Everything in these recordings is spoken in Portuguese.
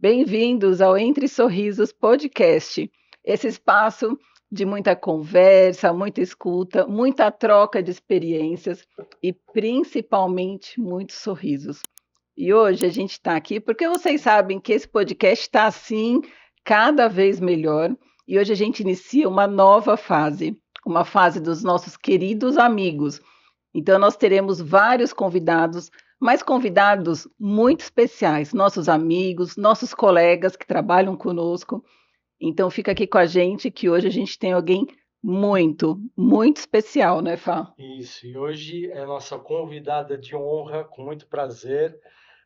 Bem-vindos ao Entre Sorrisos Podcast, esse espaço de muita conversa, muita escuta, muita troca de experiências e principalmente muitos sorrisos. E hoje a gente está aqui porque vocês sabem que esse podcast está assim, cada vez melhor, e hoje a gente inicia uma fase dos nossos queridos amigos. Então, nós teremos vários convidados, mas convidados muito especiais, nossos amigos, nossos colegas que trabalham conosco. Então, fica aqui com a gente que hoje a gente tem alguém muito especial, né, Fá? Isso, e hoje é nossa convidada de honra, com muito prazer,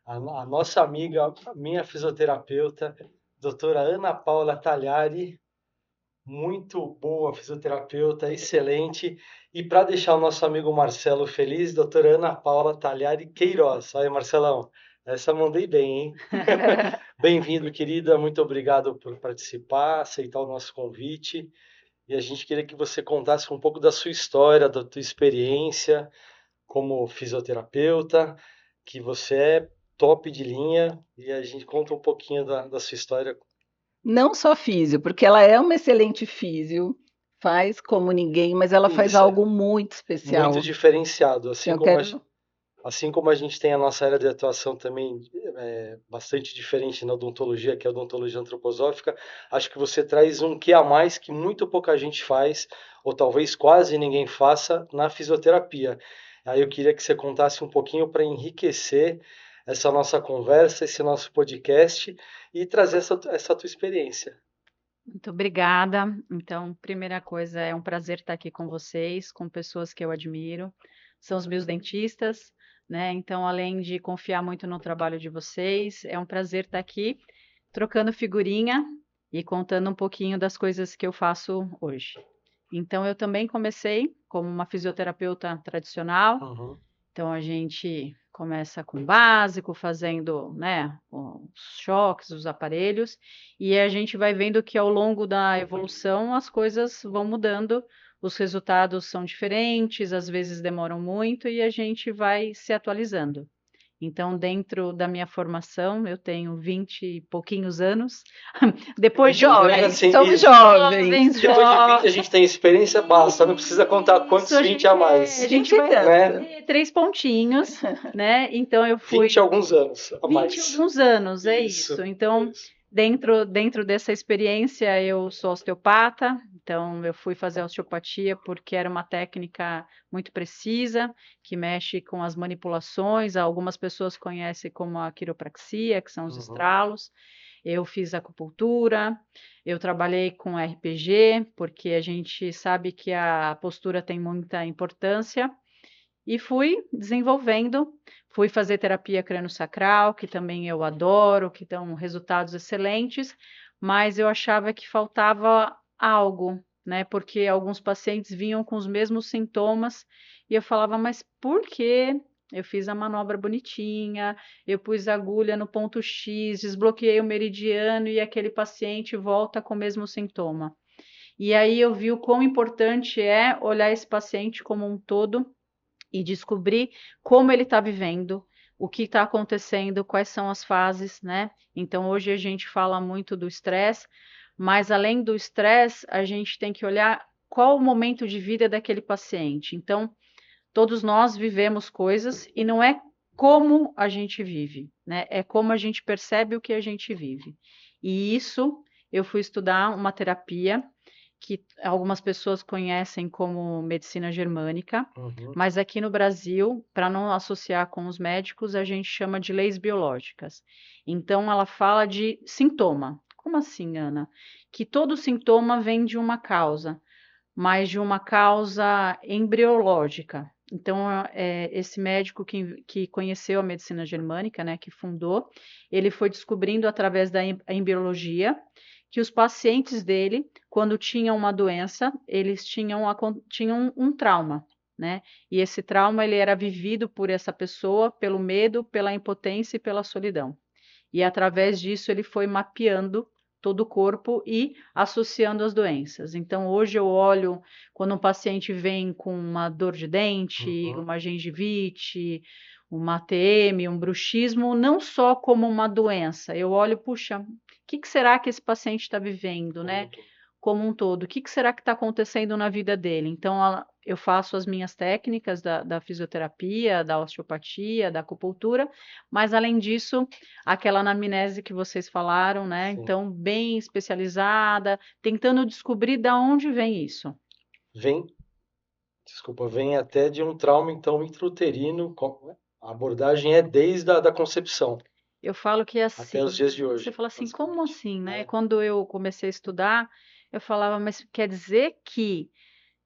a nossa amiga, minha fisioterapeuta, doutora Ana Paula Tagliari, muito boa fisioterapeuta, excelente. E para deixar o nosso amigo Marcelo feliz, doutora Ana Paula Tagliari Queiroz. Aí, Marcelão, essa mandei bem, hein? Bem-vindo, querida, muito obrigado por participar, aceitar o nosso convite. E a gente queria que você contasse um pouco da sua história, da tua experiência como fisioterapeuta, que você é top de linha, e a gente conta um pouquinho da sua história. Não só físio, porque ela é uma excelente físio, faz como ninguém, mas ela faz Isso, algo muito muito especial. diferenciado, Então, eu quero. assim como a gente tem a nossa área de atuação também bastante diferente na odontologia, que é a odontologia antroposófica, acho que você traz um que a mais que muito pouca gente faz, ou talvez quase ninguém faça, na fisioterapia. Aí eu queria que você contasse um pouquinho para enriquecer essa nossa conversa, esse nosso podcast e trazer essa tua experiência. Muito obrigada. Então, primeira coisa, é um prazer estar aqui com vocês, com pessoas que eu admiro. São os meus dentistas, né? Então, além de confiar muito no trabalho de vocês, é um prazer estar aqui trocando figurinha e contando um pouquinho das coisas que eu faço hoje. Então, eu também comecei como uma fisioterapeuta tradicional. Uhum. Então, a gente começa com o básico, fazendo, né, os choques, os aparelhos, e a gente vai vendo que ao longo da evolução as coisas vão mudando, os resultados são diferentes, às vezes demoram muito, e a gente vai se atualizando. Então, dentro da minha formação, eu tenho 20 e pouquinhos anos. Depois de Jovens, Assim, somos isso. jovens. Depois de 20 a gente tem experiência, basta, não precisa contar quantos Isso, 20 a mais. a gente 20 e vai tanto. ter 3 pontinhos, né? Então eu fui 20 e alguns anos a 20 e mais. alguns anos, é Isso, isso. Então, isso. dentro dessa experiência, eu sou osteopata, então eu fui fazer osteopatia porque era uma técnica muito precisa, que mexe com as manipulações, algumas pessoas conhecem como a quiropraxia, que são os Uhum. estralos. Eu fiz acupuntura, eu trabalhei com RPG, porque a gente sabe que a postura tem muita importância, e fui desenvolvendo, fui fazer terapia crânio-sacral, que também eu adoro, que dão resultados excelentes, mas eu achava que faltava algo, né? Porque alguns pacientes vinham com os mesmos sintomas e eu falava, mas por quê? Eu fiz a manobra bonitinha, eu pus a agulha no ponto X, desbloqueei o meridiano e aquele paciente volta com o mesmo sintoma. E aí eu vi o quão importante é olhar esse paciente como um todo e descobrir como ele está vivendo, o que está acontecendo, quais são as fases, né? Então, hoje a gente fala muito do estresse, mas além do estresse, a gente tem que olhar qual o momento de vida daquele paciente. Então, todos nós vivemos coisas e não é como a gente vive, né? É como a gente percebe o que a gente vive. E isso eu fui estudar uma terapia que algumas pessoas conhecem como medicina germânica, Uhum. mas aqui no Brasil, para não associar com os médicos, a gente chama de leis biológicas. Então, ela fala de sintoma. Como assim, Ana? Que todo sintoma vem de uma causa, mas de uma causa embriológica. Então, esse médico que conheceu a medicina germânica, né, que fundou, ele foi descobrindo através da embriologia que os pacientes dele, quando tinham uma doença, eles tinham um trauma, né? E esse trauma ele era vivido por essa pessoa pelo medo, pela impotência e pela solidão. E através disso ele foi mapeando todo o corpo e associando as doenças. Então, hoje eu olho quando um paciente vem com uma dor de dente, Uhum. uma gengivite, uma TM, um bruxismo, não só como uma doença. Eu olho, puxa, o que será que esse paciente está vivendo, né? Como um todo. O que será que está acontecendo na vida dele? Então, eu faço as minhas técnicas da fisioterapia, da osteopatia, da acupuntura, mas além disso, aquela anamnese que vocês falaram, né? Sim. Então, bem especializada, tentando descobrir de onde vem isso. Vem até de um trauma, então, intrauterino. A abordagem é desde a da concepção. Eu falo que é assim. Até os dias de hoje. Você fala assim, como assim, né? Quando eu comecei a estudar, eu falava, mas quer dizer que,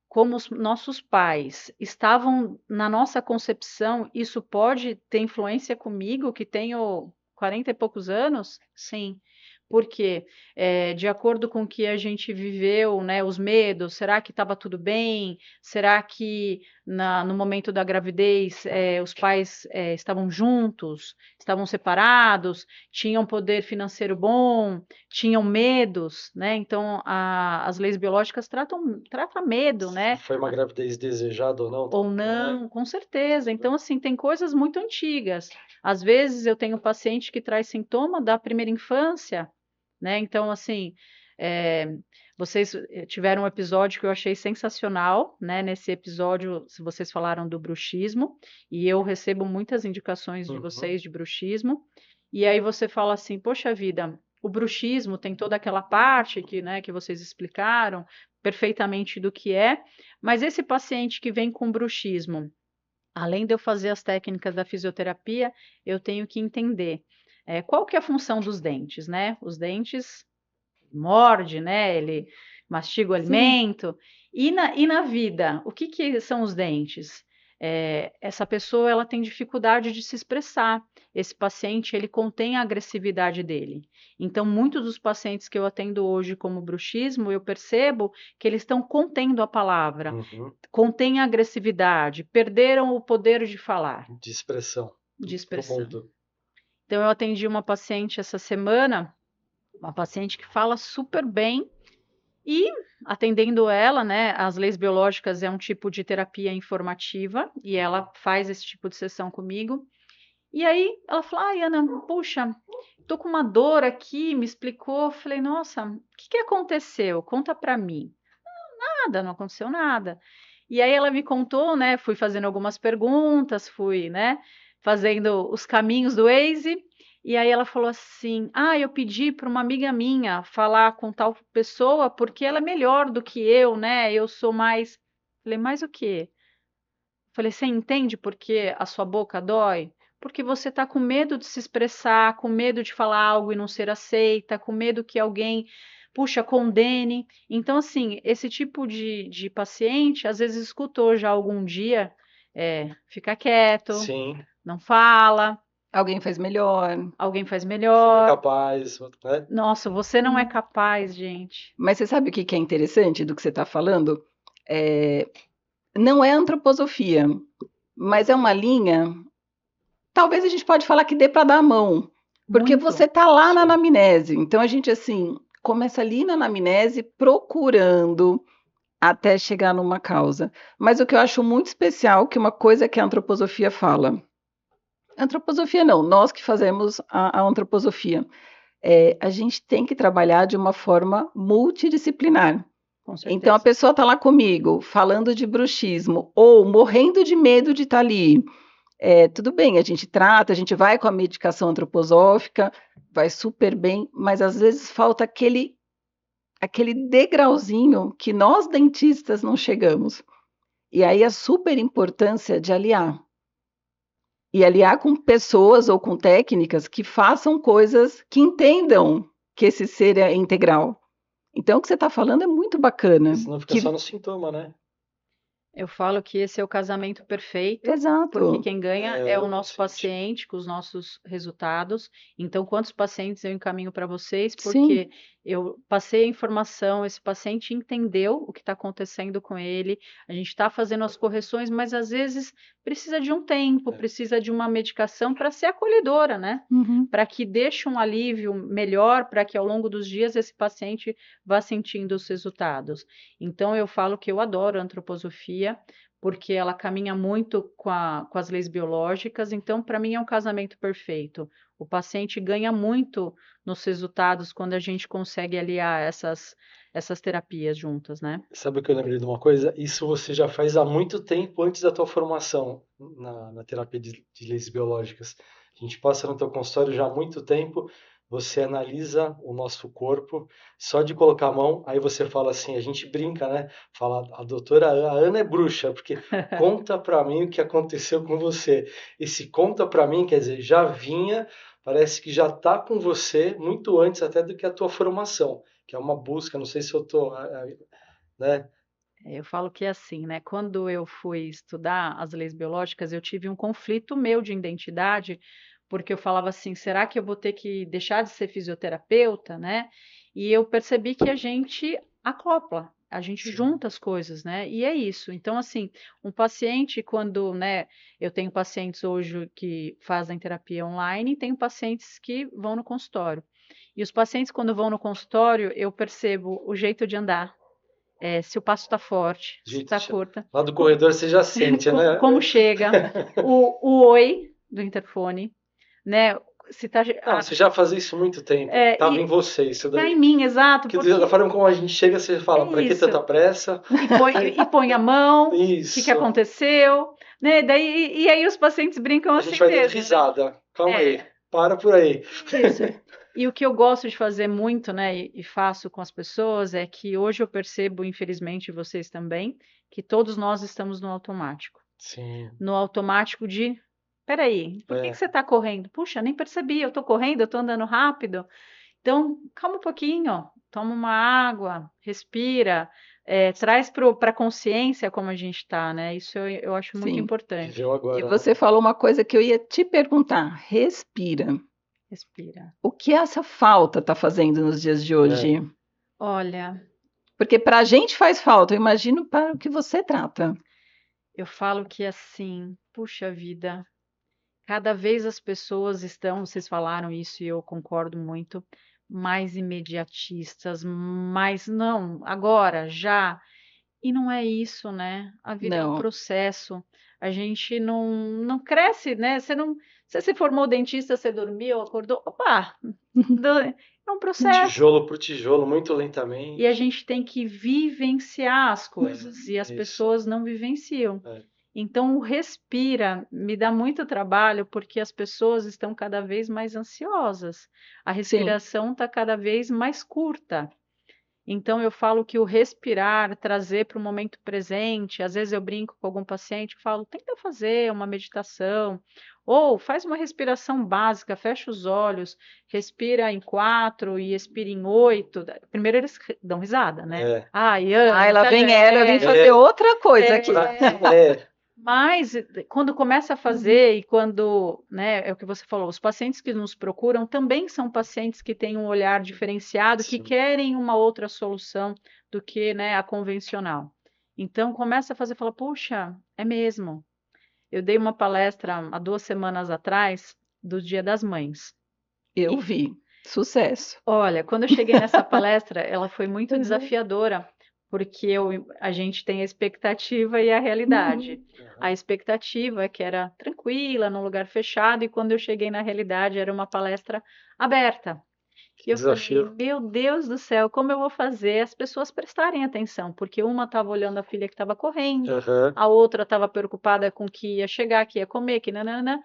como os nossos pais estavam na nossa concepção, isso pode ter influência comigo, que tenho 40 e poucos anos? Sim. Porque, de acordo com o que a gente viveu, né, os medos, será que estava tudo bem? Será que no momento da gravidez os pais estavam juntos, estavam separados, tinham poder financeiro bom, tinham medos, né? Então, as leis biológicas tratam medo, né? Foi uma gravidez desejada ou não? Ou não, com certeza. Então, assim, tem coisas muito antigas. Às vezes eu tenho paciente que traz sintoma da primeira infância, né? Então, assim, vocês tiveram um episódio que eu achei sensacional, né? Nesse episódio, se vocês falaram do bruxismo, e eu recebo muitas indicações de vocês de bruxismo, e aí você fala assim, poxa vida, o bruxismo tem toda aquela parte que, né, que vocês explicaram perfeitamente do que é, mas esse paciente que vem com bruxismo, além de eu fazer as técnicas da fisioterapia, eu tenho que entender qual que é a função dos dentes, né? Os dentes morde, né? Ele mastiga o alimento. E na vida, o que são os dentes? Essa pessoa ela tem dificuldade de se expressar. Esse paciente ele contém a agressividade dele. Então, muitos dos pacientes que eu atendo hoje como bruxismo, eu percebo que eles estão contendo a palavra, contêm a agressividade, perderam o poder de falar. De expressão. Então, eu atendi uma paciente essa semana, uma paciente que fala super bem e atendendo ela, né, as leis biológicas é um tipo de terapia informativa e ela faz esse tipo de sessão comigo. E aí ela falou, ai Ana, puxa, tô com uma dor aqui, me explicou. Eu falei, nossa, o que aconteceu? Conta pra mim. Nada, não aconteceu nada. E aí ela me contou, né, fui fazendo algumas perguntas, fui, né, fazendo os caminhos do Waze. E aí ela falou assim: ah, eu pedi para uma amiga minha falar com tal pessoa porque ela é melhor do que eu, né? Eu sou mais. Falei, mais o quê? Falei, você entende por que a sua boca dói? Porque você está com medo de se expressar, com medo de falar algo e não ser aceita, com medo que alguém, puxa, condene. Então, assim, esse tipo de paciente, às vezes escutou já algum dia, fica quieto, não fala. Alguém faz melhor. Alguém faz melhor. Você é capaz, né? Nossa, você não é capaz, gente. Mas você sabe o que é interessante do que você está falando? Não é antroposofia, mas é uma linha. Talvez a gente pode falar que dê para dar a mão, porque você está lá na anamnese. Então a gente assim começa ali na anamnese procurando até chegar numa causa. Mas o que eu acho muito especial, que uma coisa que a antroposofia fala. Antroposofia não, nós que fazemos a antroposofia. A gente tem que trabalhar de uma forma multidisciplinar. Então a pessoa está lá comigo, falando de bruxismo, ou morrendo de medo de estar ali. Tudo bem, a gente trata, a gente vai com a medicação antroposófica, vai super bem, mas às vezes falta aquele degrauzinho que nós dentistas não chegamos. E aí a super importância de aliar. E aliar com pessoas ou com técnicas que façam coisas que entendam que esse ser é integral. Então, o que você está falando é muito bacana. Senão fica só no sintoma, né? Eu falo que esse é o casamento perfeito. Exato. Porque quem ganha é o nosso paciente com os nossos resultados. Então, quantos pacientes eu encaminho para vocês? Porque eu passei a informação, esse paciente entendeu o que está acontecendo com ele, a gente está fazendo as correções, mas às vezes precisa de um tempo, precisa de uma medicação para ser acolhedora, né? Para que deixe um alívio melhor, para que ao longo dos dias esse paciente vá sentindo os resultados. Então, eu falo que eu adoro a antroposofia, porque ela caminha muito com as leis biológicas, então, para mim, é um casamento perfeito. O paciente ganha muito nos resultados quando a gente consegue aliar essas terapias juntas, né? Sabe o que eu lembrei de uma coisa? Isso você já faz há muito tempo antes da tua formação na terapia de leis biológicas. A gente passa no teu consultório já há muito tempo, você analisa o nosso corpo, só de colocar a mão, aí você fala assim, a gente brinca, né? Fala, a doutora Ana é bruxa, porque conta pra mim o que aconteceu com você. Esse conta pra mim, quer dizer, já vinha, parece que já tá com você muito antes até do que a tua formação, que é uma busca, não sei se eu tô, né? Eu falo que é assim, né? Quando eu fui estudar as leis biológicas, eu tive um conflito meu de identidade, porque eu falava assim, será que eu vou ter que deixar de ser fisioterapeuta, né? E eu percebi que a gente acopla, a gente Sim. junta as coisas, né? E é isso. Então, assim, um paciente, quando, né, eu tenho pacientes hoje que fazem terapia online e tenho pacientes que vão no consultório. E os pacientes, quando vão no consultório, eu percebo o jeito de andar, se o passo está forte, se está curta, Lá do corredor você já sente, né? como chega, o oi do interfone, né? Se tá, Não, você já fazia isso há muito tempo. Tava em você isso tá daí. em mim, exato. Que Porque da forma como a gente chega, você fala, pra que isso. tanta pressa? E põe a mão, o Isso. que aconteceu, né? E aí os pacientes brincam A assim gente vai dando mesmo, né? risada. Calma aí, para por aí. Isso. E o que eu gosto de fazer muito, né, e faço com as pessoas, é que hoje eu percebo, infelizmente vocês também, que todos nós estamos no automático. Sim. No automático de, peraí, por que você está correndo? Puxa, nem percebi, eu estou correndo, eu estou andando rápido. Então, calma um pouquinho, toma uma água, respira, traz para a consciência como a gente está, né? Isso eu acho muito Sim. importante. Viveu agora. E você falou uma coisa que eu ia te perguntar: respira. Respira. O que essa falta está fazendo nos dias de hoje? Olha, Porque para a gente faz falta, eu imagino para o que você trata. eu falo que assim, puxa vida, cada vez as pessoas estão, vocês falaram isso e eu concordo muito, mais imediatistas, mais não, agora, já. E não é isso, né? A vida é um Não, processo. A gente não cresce, né? Você não, você se formou dentista, você dormiu, acordou, opa, é um processo. Tijolo por tijolo, muito E a lentamente. gente tem que vivenciar as coisas e as isso. pessoas não vivenciam. É. Então, o respira me dá muito trabalho porque as pessoas estão cada vez mais ansiosas. A sim, respiração está cada vez mais curta. Então, eu falo que o respirar, trazer para o momento presente, às vezes eu brinco com algum paciente e falo, tenta fazer uma meditação, ou faz uma respiração básica, fecha os olhos, respira em 4 e expira em 8. Primeiro eles dão risada, né? É. Ai, Ana, lá tá vem ela, eu vim velha. fazer outra coisa aqui. Mas quando começa a fazer e quando, né, é o que você falou, os pacientes que nos procuram também são pacientes que têm um olhar diferenciado, que Sim. querem uma outra solução do que, né, a convencional. Então começa a fazer, fala, puxa, é mesmo. Eu dei uma palestra há 2 semanas atrás do Dia das Mães. Eu vi. Sucesso. Olha, quando eu cheguei nessa palestra, ela foi muito desafiadora, porque a gente tem a expectativa e a realidade. A expectativa é que era tranquila, num lugar fechado, e quando eu cheguei na realidade, era uma palestra aberta. E eu Desafio. falei, meu Deus do céu, como eu vou fazer as pessoas prestarem atenção? Porque uma estava olhando a filha que estava correndo, Uhum. a outra estava preocupada com que ia chegar, que ia comer, que nanana.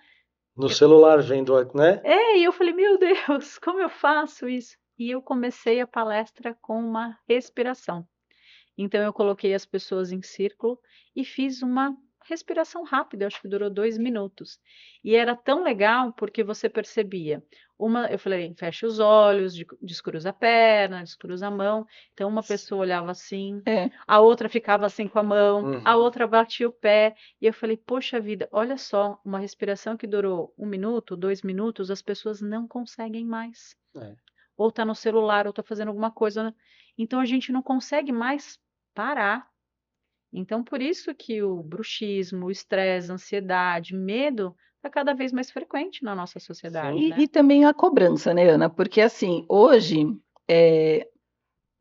No celular vendo, né? E eu falei, meu Deus, como eu faço isso? E eu comecei a palestra com uma respiração. Então eu coloquei as pessoas em círculo e fiz uma respiração rápida, acho que durou 2 minutos. E era tão legal porque você percebia. Eu falei, fecha os olhos, descruza a perna, descruza a mão. Então uma pessoa olhava assim, É, a outra ficava assim com a mão, a Uhum. outra batia o pé. E eu falei, poxa vida, olha só, uma respiração que durou 1 minuto, 2 minutos, as pessoas não conseguem mais. É. Ou tá no celular, ou tá fazendo alguma coisa, né? Então a gente não consegue mais parar. Então, por isso que o bruxismo, o estresse, a ansiedade, medo está cada vez mais frequente na nossa sociedade, Sim. né? e também a cobrança, né, Ana? Porque assim, hoje,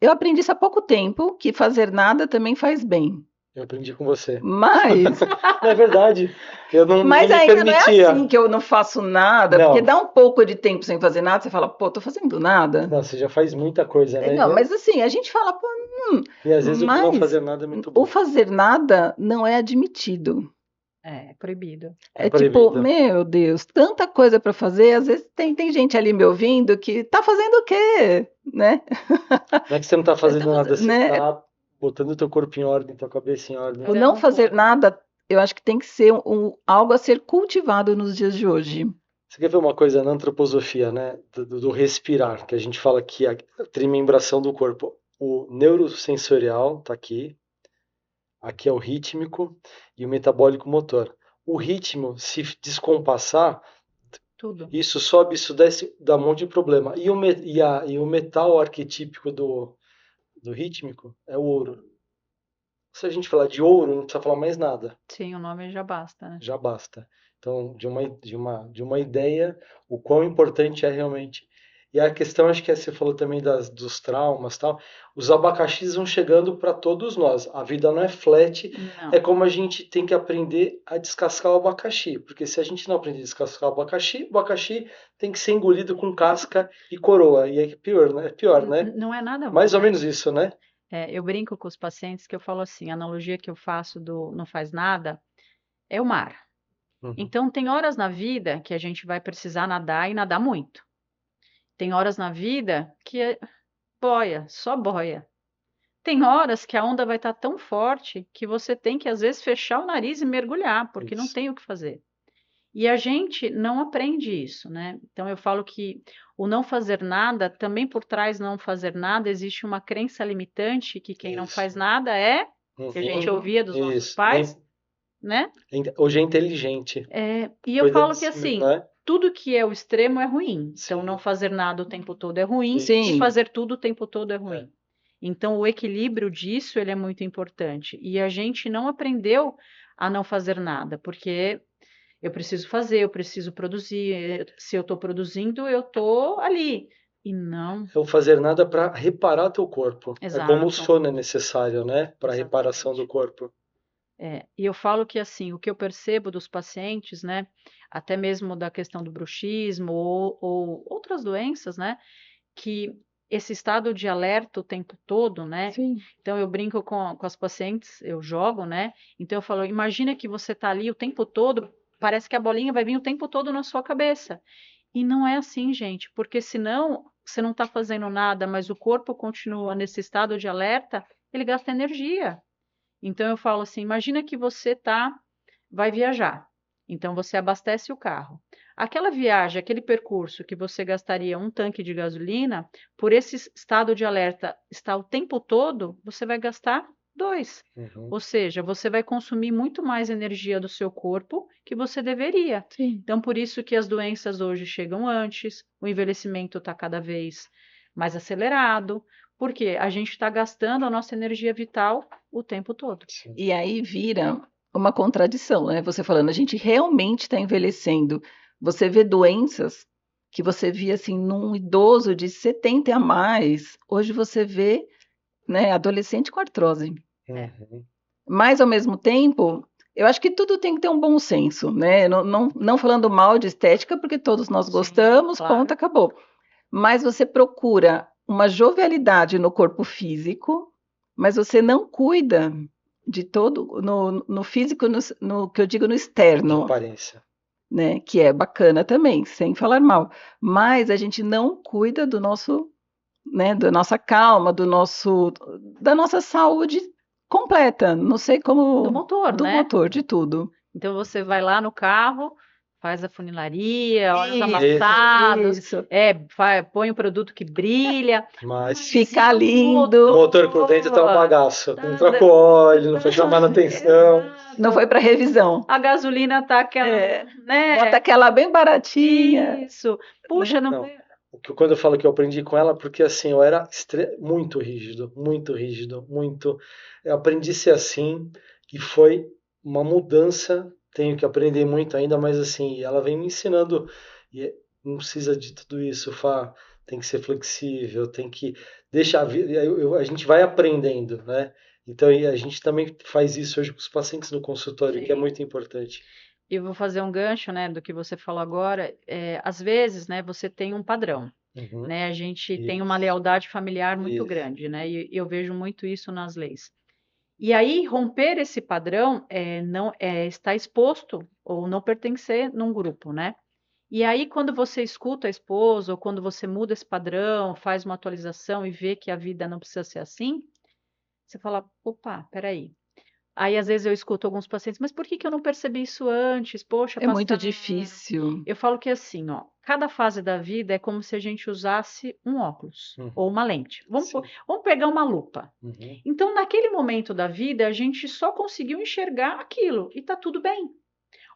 eu aprendi isso há pouco tempo que fazer nada também faz bem. Eu aprendi com você. Mas, Não é verdade. Eu não mas me ainda não é permitia. assim que eu não faço nada, Não. porque dá um pouco de tempo sem fazer nada, você fala, pô, tô fazendo nada. Não, você já faz muita coisa, né? Não, mas assim, a gente fala, pô, E às vezes o não mas fazer nada é muito o bom. fazer nada não é admitido. É proibido. É tipo, proibido. meu Deus, tanta coisa para fazer, às vezes tem gente ali me ouvindo que tá fazendo o quê, né? Não é que você não tá fazendo Então, nada, você né? tá botando o teu corpo em ordem, tua cabeça em ordem. O não Não fazer pode. nada, eu acho que tem que ser algo a ser cultivado nos dias de hoje. Você quer ver uma coisa na antroposofia, né? Do respirar, que a gente fala que a trimembração do corpo. O neurosensorial tá aqui, aqui é o rítmico e o metabólico motor. O ritmo, se descompassar, Tudo. isso sobe, isso desce, dá um monte de problema. E o metal arquetípico do rítmico é o ouro. Se a gente falar de ouro, não precisa falar mais nada, Sim, o nome já basta, né? já basta. Então, de uma ideia, o quão importante é realmente. E a questão, acho que você falou também dos traumas, tal. Os abacaxis vão chegando para todos nós. A vida não é flat, é Não. como a gente tem que aprender a descascar o abacaxi, porque se a gente não aprender a descascar o abacaxi tem que ser engolido com casca e coroa. E é pior, né? É pior, né? Não é nada bom, Mais ou né? menos isso, né? Eu brinco com os pacientes que eu falo assim, a analogia que eu faço do não faz nada é o mar. Uhum. Então, tem horas na vida que a gente vai precisar nadar e nadar muito. Tem horas na vida que é boia, só boia. Tem horas que a onda vai estar tão forte que você tem que, às vezes, fechar o nariz e mergulhar, porque não Isso. tem o que fazer. E a gente não aprende isso, né? Então, eu falo que o não fazer nada, também por trás do não fazer nada, existe uma crença limitante que quem não Isso. faz nada é, que a gente Uhum. ouvia dos nossos Isso. pais, né? Hoje é inteligente. E eu Cuida falo de que si, assim, né? tudo que é o extremo é ruim. Então, Sim. não fazer nada o tempo todo é ruim, Isso. e Sim, fazer tudo o tempo todo é ruim. Então, o equilíbrio disso, ele é muito importante. E a gente não aprendeu a não fazer nada, porque eu preciso fazer, eu preciso produzir. Se eu estou produzindo, eu estou ali. E não, É o fazer nada para reparar teu corpo. É como o exato, sono é necessário, né? Para a reparação do exatamente. corpo. E eu falo que assim, o que eu percebo dos pacientes, né, até mesmo da questão do bruxismo ou outras doenças, né, que esse estado de alerta o tempo todo, né? sim. Então eu brinco com as pacientes, eu jogo, né? Então eu falo, imagina que você está ali o tempo todo, parece que a bolinha vai vir o tempo todo na sua cabeça. E não é assim, gente, porque senão você não está fazendo nada, mas o corpo continua nesse estado de alerta, ele gasta energia. Então eu falo assim, imagina que você vai viajar. Então você abastece o carro. Aquela viagem, aquele percurso que você gastaria um tanque de gasolina, por esse estado de alerta estar o tempo todo, você vai gastar 2. Uhum. Ou seja, você vai consumir muito mais energia do seu corpo que você deveria. Sim. Então, por isso que as doenças hoje chegam antes, o envelhecimento está cada vez mais acelerado, porque a gente está gastando a nossa energia vital o tempo todo. Sim. E aí vira uma contradição, né? Você falando, a gente realmente está envelhecendo. Você vê doenças que você via assim num idoso de 70 a mais, hoje você vê, né, adolescente com artrose. Uhum. Mas ao mesmo tempo, eu acho que tudo tem que ter um bom senso, né? Não falando mal de estética, porque todos nós Sim, gostamos, claro. ponto, acabou. Mas você procura uma jovialidade no corpo físico, mas você não cuida de todo no físico, no que eu digo no De externo, aparência. né? Que é bacana também, sem falar mal. Mas a gente não cuida do nosso, né? Da nossa calma, da nossa saúde completa. Não sei como Do motor, do né? motor, de tudo. Então você vai lá no carro, faz a funilaria, olha os Isso, amassados, isso. põe o produto que brilha, Mas Ficar e o lindo. o motor por dentro tá um bagaço. Não trocou óleo, não fez uma manutenção. Exato. Não foi para revisão. A gasolina tá aquela, É, né? bota aquela bem baratinha. Isso. Puxa, não. Não. Quando eu falo que eu aprendi com ela, porque assim, eu era muito rígido, muito rígido, muito. Eu aprendi a ser assim e foi uma mudança. Tenho que aprender muito ainda, mas assim, ela vem me ensinando. E não precisa de tudo isso, Fá. Tem que ser flexível, tem que deixar. A gente vai aprendendo, né? Então, e a gente também faz isso hoje com os pacientes no consultório, que é Sim. muito importante. Eu vou fazer um gancho, né, do que você falou agora. Às vezes, né, você tem um padrão, Uhum. né? A gente tem uma Isso. lealdade familiar muito Isso. grande, né? E eu vejo muito isso nas leis. E aí, romper esse padrão não estar exposto ou não pertencer num grupo, né? E aí, quando você escuta a esposa, ou quando você muda esse padrão, faz uma atualização e vê que a vida não precisa ser assim, você fala, opa, peraí. Aí, às vezes, eu escuto alguns pacientes, mas por que que eu não percebi isso antes? Poxa, É muito passaram. difícil. Eu falo que assim, ó, cada fase da vida é como se a gente usasse um óculos Uhum. ou uma lente. Sim. Vamos pegar uma lupa. Uhum. Então, naquele momento da vida, a gente só conseguiu enxergar aquilo e tá tudo bem.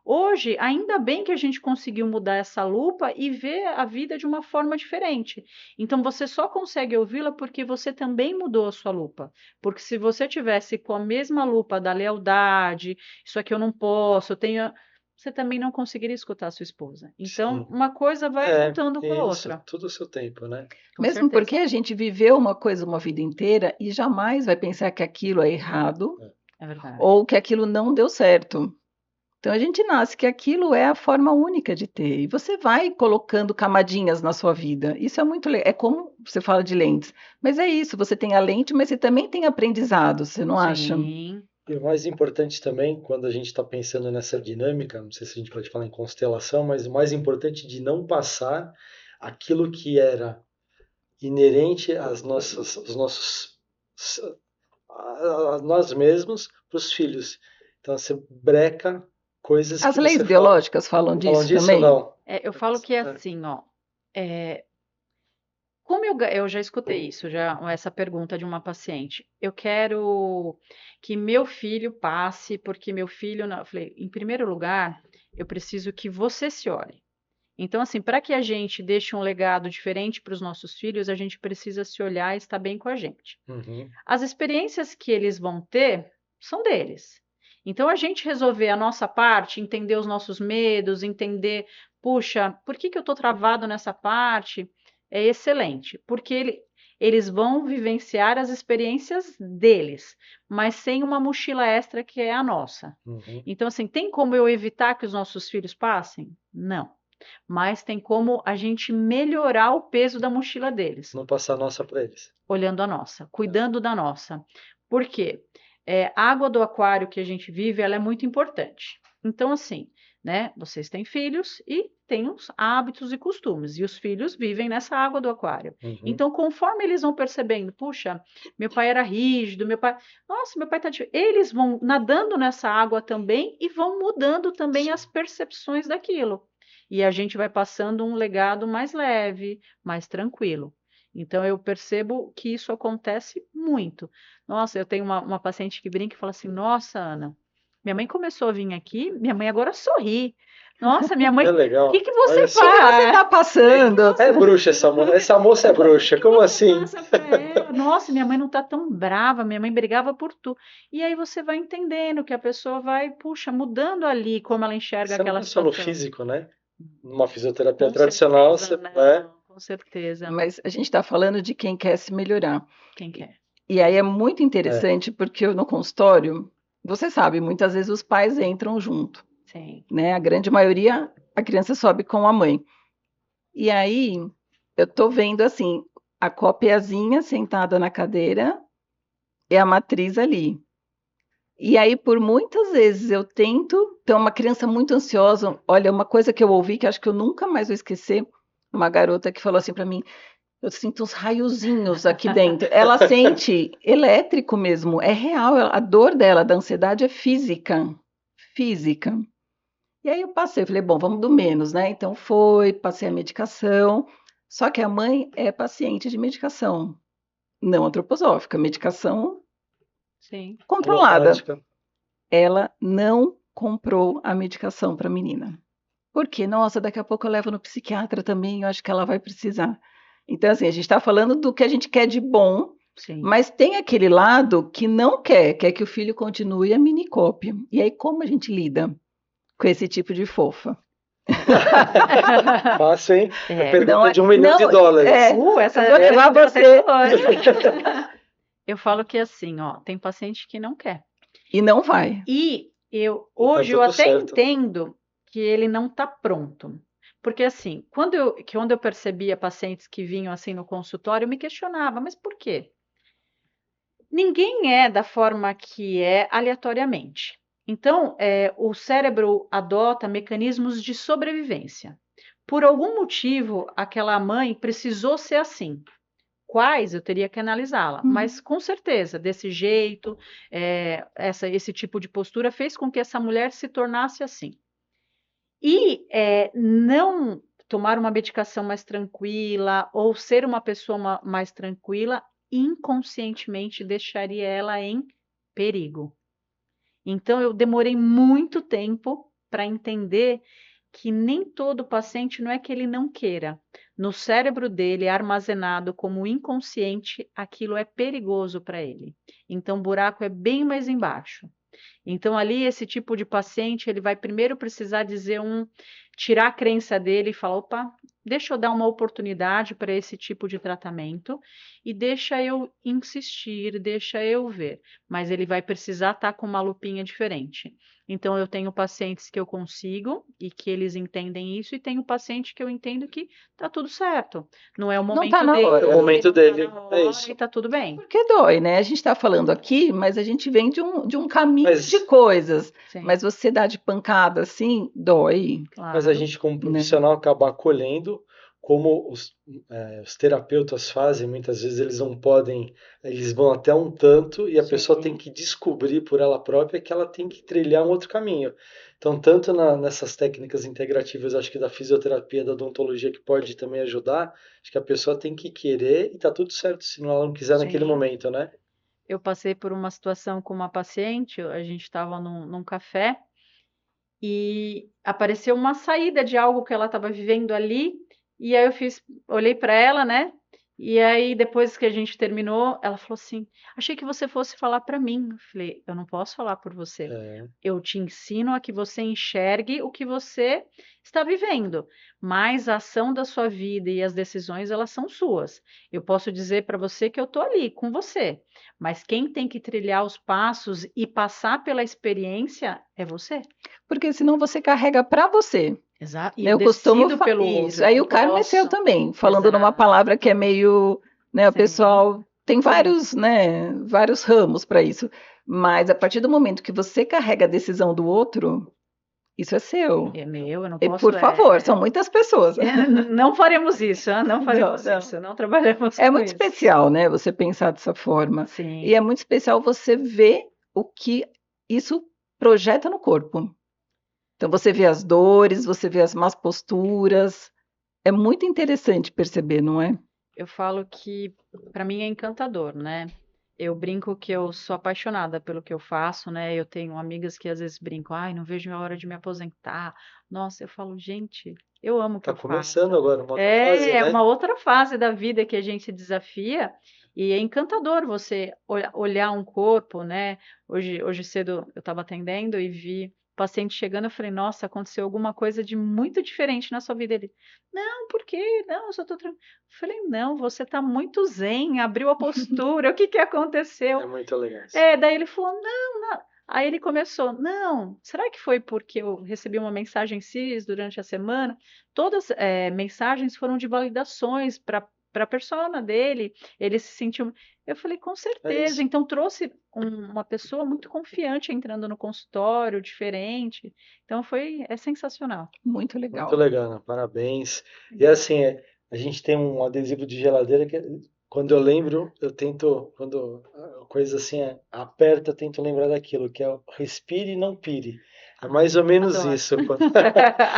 Hoje, ainda bem que a gente conseguiu mudar essa lupa e ver a vida de uma forma diferente. Então, você só consegue ouvi-la porque você também mudou a sua lupa. Porque se você tivesse com a mesma lupa da lealdade, isso aqui eu não posso, eu tenho. Você também não conseguiria escutar a sua esposa. Então, Sim. uma coisa vai juntando com a Isso, outra. tudo o seu tempo, né? Com Mesmo porque certeza. a gente viveu uma coisa uma vida inteira e jamais vai pensar que aquilo é errado É verdade. ou que aquilo não deu certo. Então a gente nasce que aquilo é a forma única de ter. E você vai colocando camadinhas na sua vida. Isso é muito legal. É como você fala de lentes. Mas é isso, você tem a lente, mas você também tem aprendizado, você não acha? Sim, E o mais importante também, quando a gente está pensando nessa dinâmica, não sei se a gente pode falar em constelação, mas o mais importante de não passar aquilo que era inerente a nós mesmos para os filhos. Então você breca coisas As que leis você fala. biológicas falam Falam disso disso? também? Não. eu falo que é assim, ó. Como eu já escutei isso, já essa pergunta de uma paciente. Eu quero que meu filho passe, porque meu filho não. Eu falei, em primeiro lugar, eu preciso que você se olhe. Então, assim, para que a gente deixe um legado diferente para os nossos filhos, a gente precisa se olhar e estar bem com a gente. Uhum. As experiências que eles vão ter são deles. Então, a gente resolver a nossa parte, entender os nossos medos, entender, puxa, por que eu estou travado nessa parte? É excelente, porque eles vão vivenciar as experiências deles, mas sem uma mochila extra que é a nossa. Uhum. Então, assim, tem como eu evitar que os nossos filhos passem? Não. Mas tem como a gente melhorar o peso da mochila deles, Não passar a nossa para eles. olhando a nossa, cuidando da nossa. Por quê? A água do aquário que a gente vive, ela é muito importante. Então, assim, né? Vocês têm filhos e têm os hábitos e costumes, e os filhos vivem nessa água do aquário. Uhum. Então, conforme eles vão percebendo, puxa, meu pai era rígido, nossa, meu pai tá eles vão nadando nessa água também e vão mudando também as percepções daquilo. E a gente vai passando um legado mais leve, mais tranquilo. Então, eu percebo que isso acontece muito. Nossa, eu tenho uma paciente que brinca e fala assim: Nossa, Ana, minha mãe começou a vir aqui, minha mãe agora sorri. Nossa, minha mãe, É o legal. que você Olha O só. que você faz? está passando? É bruxa essa moça. Essa moça é bruxa. Que Como você assim? passa pra ela? Nossa, minha mãe não tá tão brava, minha mãe brigava por tu. E aí você vai entendendo que a pessoa vai, puxa, mudando ali como ela enxerga Você não aquela é só no situação. físico, né? Numa fisioterapia Com tradicional, certeza, você não, com certeza. Mas a gente está falando de quem quer se melhorar. Quem quer? E aí é muito interessante porque no consultório, você sabe, muitas vezes os pais entram junto, Sim. né? A grande maioria, a criança sobe com a mãe. E aí eu tô vendo assim, a copiazinha sentada na cadeira e a matriz ali. E aí, por muitas vezes eu tento, então uma criança muito ansiosa, olha, uma coisa que eu ouvi que acho que eu nunca mais vou esquecer, uma garota que falou assim para mim, eu sinto uns raiozinhos aqui dentro. Ela sente elétrico mesmo, é real, a dor dela, da ansiedade é física, física. E aí eu passei, falei, bom, vamos do menos, né? Então passei a medicação, só que a mãe é paciente de medicação, não antroposófica, medicação Sim. controlada. Homeopática. Ela não comprou a medicação para a menina. Porque, nossa, daqui a pouco eu levo no psiquiatra também, eu acho que ela vai precisar. Então, assim, a gente está falando do que a gente quer de bom, Sim. mas tem aquele lado que não quer que o filho continue a minicópia. E aí, como a gente lida com esse tipo de fofa? Fácil, hein? É. Pergunta Não é- de $1 milhão. não, É. essa eu vou levar você. Eu falo que assim, ó, tem paciente que não quer. E não vai. E hoje eu tudo até certo. entendo que ele não está pronto. Porque assim, quando eu percebia pacientes que vinham assim no consultório, eu me questionava, mas por quê? Ninguém é da forma que é aleatoriamente. Então, o cérebro adota mecanismos de sobrevivência. Por algum motivo, aquela mãe precisou ser assim. Quais eu teria que analisá-la, mas com certeza, desse jeito, esse tipo de postura fez com que essa mulher se tornasse assim. E não tomar uma medicação mais tranquila ou ser uma pessoa mais tranquila, inconscientemente deixaria ela em perigo. Então, eu demorei muito tempo para entender que nem todo paciente não é que ele não queira. No cérebro dele é armazenado como inconsciente, aquilo é perigoso para ele. Então, o buraco é bem mais embaixo. Então, ali, esse tipo de paciente, ele vai primeiro precisar tirar a crença dele e falar, opa, deixa eu dar uma oportunidade para esse tipo de tratamento e deixa eu insistir, deixa eu ver. Mas ele vai precisar estar com uma lupinha diferente. Então, eu tenho pacientes que eu consigo e que eles entendem isso, e tenho paciente que eu entendo que tá tudo certo. Não é o Não momento tá na dele, hora. É o momento não tá dele, na é hora isso. e tá tudo bem. Porque dói, né? A gente está falando aqui, mas a gente vem de um caminho Mas, de coisas. Sim, Mas você dá de pancada assim, dói, mas a claro. gente, como né? profissional, acaba acolhendo, como os terapeutas fazem, muitas vezes eles não podem, eles vão até um tanto e a pessoa Sim. tem que descobrir por ela própria que ela tem que trilhar um outro caminho. Então, tanto nessas técnicas integrativas, acho que da fisioterapia, da odontologia, que pode também ajudar, acho que a pessoa tem que querer e tá tudo certo, se ela não quiser naquele Sim. momento, né? Eu passei por uma situação com uma paciente, a gente estava num café e apareceu uma saída de algo que ela estava vivendo ali, e aí olhei para ela, né? E aí depois que a gente terminou, ela falou assim: "Achei que você fosse falar para mim". Eu falei: "Eu não posso falar por você. É, Eu te ensino a que você enxergue o que você está vivendo, mas a ação da sua vida e as decisões, elas são suas. Eu posso dizer para você que eu estou ali com você, mas quem tem que trilhar os passos e passar pela experiência é você". Porque senão você carrega para você. Exato. E Né? eu Eu costumo decido pelo isso. outro, eu Aí não o karma é seu posso. também, falando numa Exato. palavra que é meio, né, o Sim, pessoal tem vários, né, vários ramos para isso. Mas a partir do momento que você carrega a decisão do outro, isso é seu. é meu, eu não E por posso. favor, são muitas pessoas. Não faremos isso, não Não, faremos não. isso, não trabalhamos É com muito isso. especial, né, você pensar dessa forma. E Sim, é muito especial você ver o que isso projeta no corpo. Então você vê as dores, você vê as más posturas. É muito interessante perceber, não é? eu falo que para mim é encantador, né? Eu brinco que eu sou apaixonada pelo que eu faço, né? Eu tenho amigas que às vezes brincam, ai, não vejo a hora de me aposentar. Nossa, eu falo, gente, eu amo o que tá eu faço. começando agora uma outra fase, É né? uma outra fase da vida que a gente se desafia e é encantador você olhar um corpo, né? Hoje cedo eu estava atendendo e vi o paciente chegando, eu falei, nossa, aconteceu alguma coisa de muito diferente na sua vida. Ele, não, por quê? Não, eu só tô tranquilo. Falei, não, você tá muito zen, abriu a postura, o que que aconteceu? É muito legal isso. Daí ele falou, não, não. Aí ele começou, não, será que foi porque eu recebi uma mensagem X durante a semana? Todas mensagens foram de validações para a persona dele, ele se sentiu. Eu falei, com É certeza. isso. Então trouxe uma pessoa muito confiante entrando no consultório, diferente. Então é sensacional. Muito Muito legal. legal, Ana, parabéns. E assim, a gente tem um adesivo de geladeira que quando eu lembro, eu tento, quando a coisa assim aperta, eu tento lembrar daquilo, que é o respire e não pire. É mais ou menos Adoro. isso.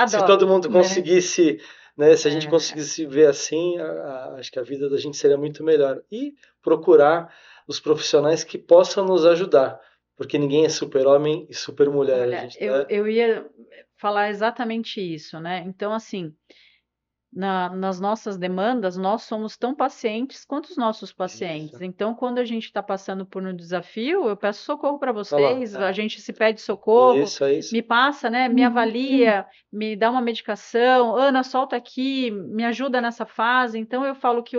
Se todo Adoro. mundo Né? conseguisse, né, se a gente É, conseguisse ver assim, acho que a vida da gente seria muito melhor. E procurar os profissionais que possam nos ajudar, porque ninguém é super-homem e super-mulher. A olha, gente eu, tá. eu ia falar exatamente isso, né? Então, assim, nas nossas demandas, nós somos tão pacientes quanto os nossos pacientes. Isso. Então, quando a gente está passando por um desafio, eu peço socorro para Olha lá. vocês, a gente se pede socorro, Isso, é isso. me passa, né, me avalia, me dá uma medicação, Ana, solta aqui, me ajuda nessa fase. Então, eu falo que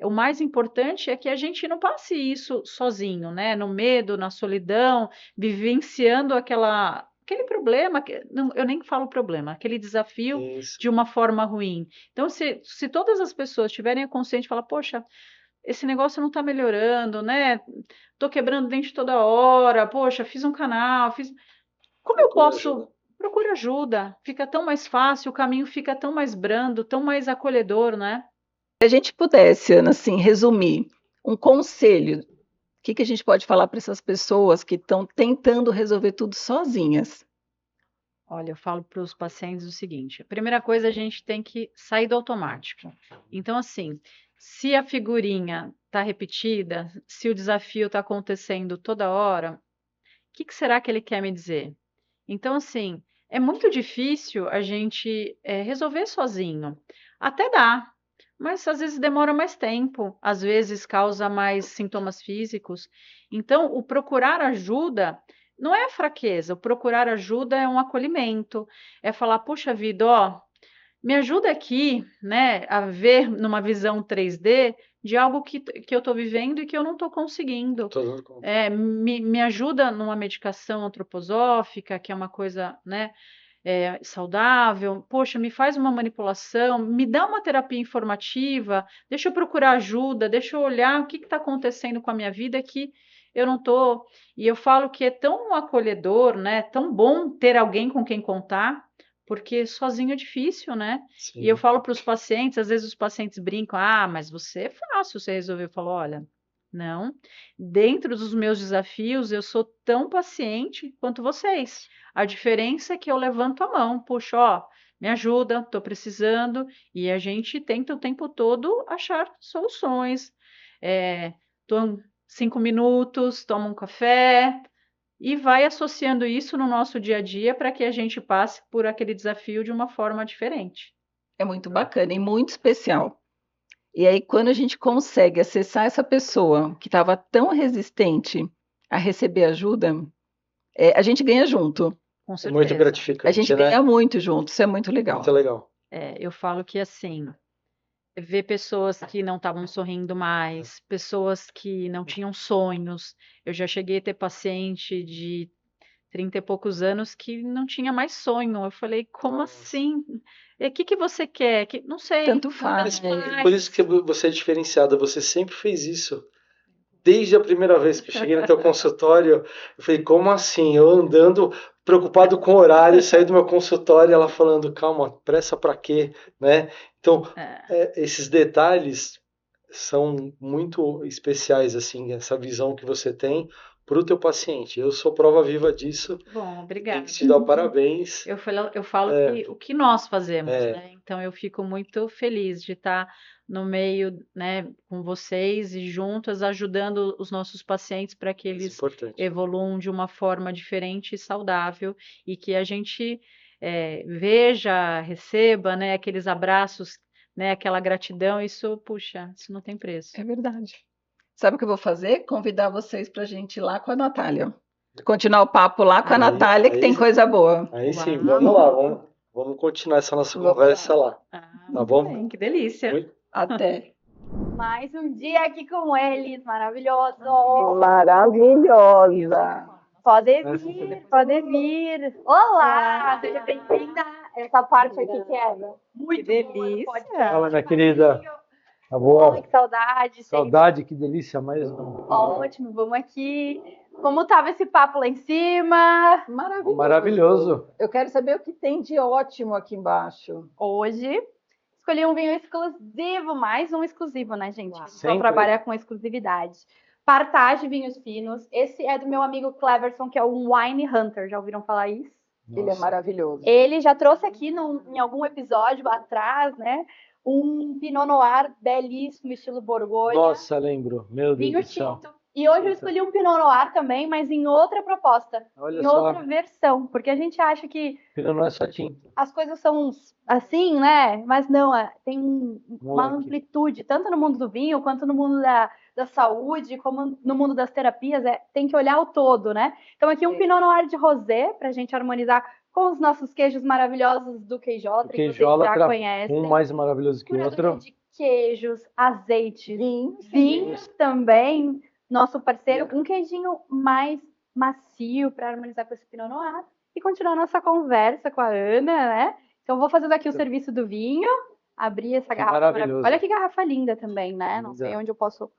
o mais importante é que a gente não passe isso sozinho, né, no medo, na solidão, vivenciando aquele problema, eu nem falo problema, aquele desafio Isso. de uma forma ruim. Então, se todas as pessoas tiverem a consciência de falar, poxa, esse negócio não está melhorando, né? Tô quebrando dente toda hora, poxa, fiz um canal, Como eu Procura posso? ajuda. Procura ajuda. Fica tão mais fácil, o caminho fica tão mais brando, tão mais acolhedor, né? Se a gente pudesse, Ana, assim, resumir um conselho, o que a gente pode falar para essas pessoas que estão tentando resolver tudo sozinhas? Olha, eu falo para os pacientes o seguinte: a primeira coisa, a gente tem que sair do automático. Então, assim, se a figurinha está repetida, se o desafio está acontecendo toda hora, o que será que ele quer me dizer? Então, assim, é muito difícil a gente resolver sozinho. Até dá, mas às vezes demora mais tempo, às vezes causa mais sintomas físicos. Então, o procurar ajuda não é fraqueza, o procurar ajuda é um acolhimento, é falar, puxa vida, ó, me ajuda aqui, né, a ver numa visão 3D de algo que eu estou vivendo e que eu não estou conseguindo. Tô dando conta. Me ajuda numa medicação antroposófica, que é uma coisa, né, saudável. Poxa, me faz uma manipulação, me dá uma terapia informativa, deixa eu procurar ajuda, deixa eu olhar o que está acontecendo com a minha vida que eu não estou. E eu falo que é tão acolhedor, né, tão bom ter alguém com quem contar, porque sozinho é difícil, né? Sim. E eu falo para os pacientes, às vezes os pacientes brincam, ah, mas você é fácil, você resolveu. Eu falo, olha, não, dentro dos meus desafios, eu sou tão paciente quanto vocês. A diferença é que eu levanto a mão, puxo, ó, me ajuda, estou precisando, e a gente tenta o tempo todo achar soluções. Tô 5 minutos, toma um café, e vai associando isso no nosso dia a dia para que a gente passe por aquele desafio de uma forma diferente. É muito bacana e muito especial. E aí, quando a gente consegue acessar essa pessoa que estava tão resistente a receber ajuda, a gente ganha junto. Com É muito certeza. A gratificante, gente né? ganha muito junto, isso é muito legal. Muito legal. Eu falo que assim, ver pessoas que não estavam sorrindo mais, pessoas que não tinham sonhos. Eu já cheguei a ter paciente de 30 e poucos anos que não tinha mais sonho. Eu falei, como Nossa. assim? O que você quer? Não sei. Tanto faz. Por isso que você é diferenciada, você sempre fez isso. Desde a primeira vez que eu cheguei no teu consultório, eu falei, como assim? Eu andando preocupado com o horário, saí do meu consultório, ela falando, calma, pressa pra quê, né? Então, esses detalhes são muito especiais, assim, essa visão que você tem para o teu paciente. Eu sou prova viva disso. Bom, obrigada. Tenho que te dar parabéns. Eu falo que o que nós fazemos, né? Então eu fico muito feliz de estar no meio, né, com vocês e juntas ajudando os nossos pacientes para que eles evoluam de uma forma diferente e saudável e que a gente veja, receba, né, aqueles abraços, né, aquela gratidão, isso, puxa, isso não tem preço. É verdade. Sabe o que eu vou fazer? Convidar vocês para a gente ir lá com a Natália. Continuar o papo lá com a Natália, que tem coisa boa. Aí sim, vamos lá, vamos continuar essa nossa conversa lá. Tá bom? Bem, que delícia. Até. Mais um dia aqui com eles, maravilhoso. Maravilhosa. Pode vir, pode vir. Olá, seja bem-vinda. Essa parte aqui que é muito delícia. Fala, minha querida. Tá bom? Ai, que saudade. Saudade, que delícia mesmo. Ótimo, vamos aqui. Como estava esse papo lá em cima? Maravilhoso. Eu quero saber o que tem de ótimo aqui embaixo. Hoje escolhi um vinho exclusivo, mais um exclusivo, né, gente? Só Sempre. trabalhar com exclusividade. Partage Vinhos Finos. Esse é do meu amigo Cleverson, que é um Wine Hunter. Já ouviram falar isso? Nossa. Ele é maravilhoso. Ele já trouxe aqui em algum episódio atrás, né? Um Pinot Noir belíssimo, estilo Borgonha. Nossa, lembro. Meu Deus Vinho do céu. tinto. E hoje eu escolhi um Pinot Noir também, mas em outra proposta, Olha em só, outra versão, porque a gente acha que Pinot não é só tinta. as coisas são assim, né? Mas não, tem uma Moleque. amplitude, tanto no mundo do vinho, quanto no mundo da saúde, como no mundo das terapias, tem que olhar o todo, né? Então aqui um Pinot Noir de rosé, para a gente harmonizar com os nossos queijos maravilhosos do Queijola, O que vocês queijola, já conhecem. um mais maravilhoso que o Curadoria outro. de queijos, azeites, Vinhos. vinhos também, nosso parceiro, um queijinho mais macio para harmonizar com esse Pinot Noir e continuar nossa conversa com a Ana, né? Então vou fazendo aqui o serviço do vinho, abrir essa Que garrafa. maravilhoso. Olha que garrafa linda também, né? Não sei Linda. onde eu posso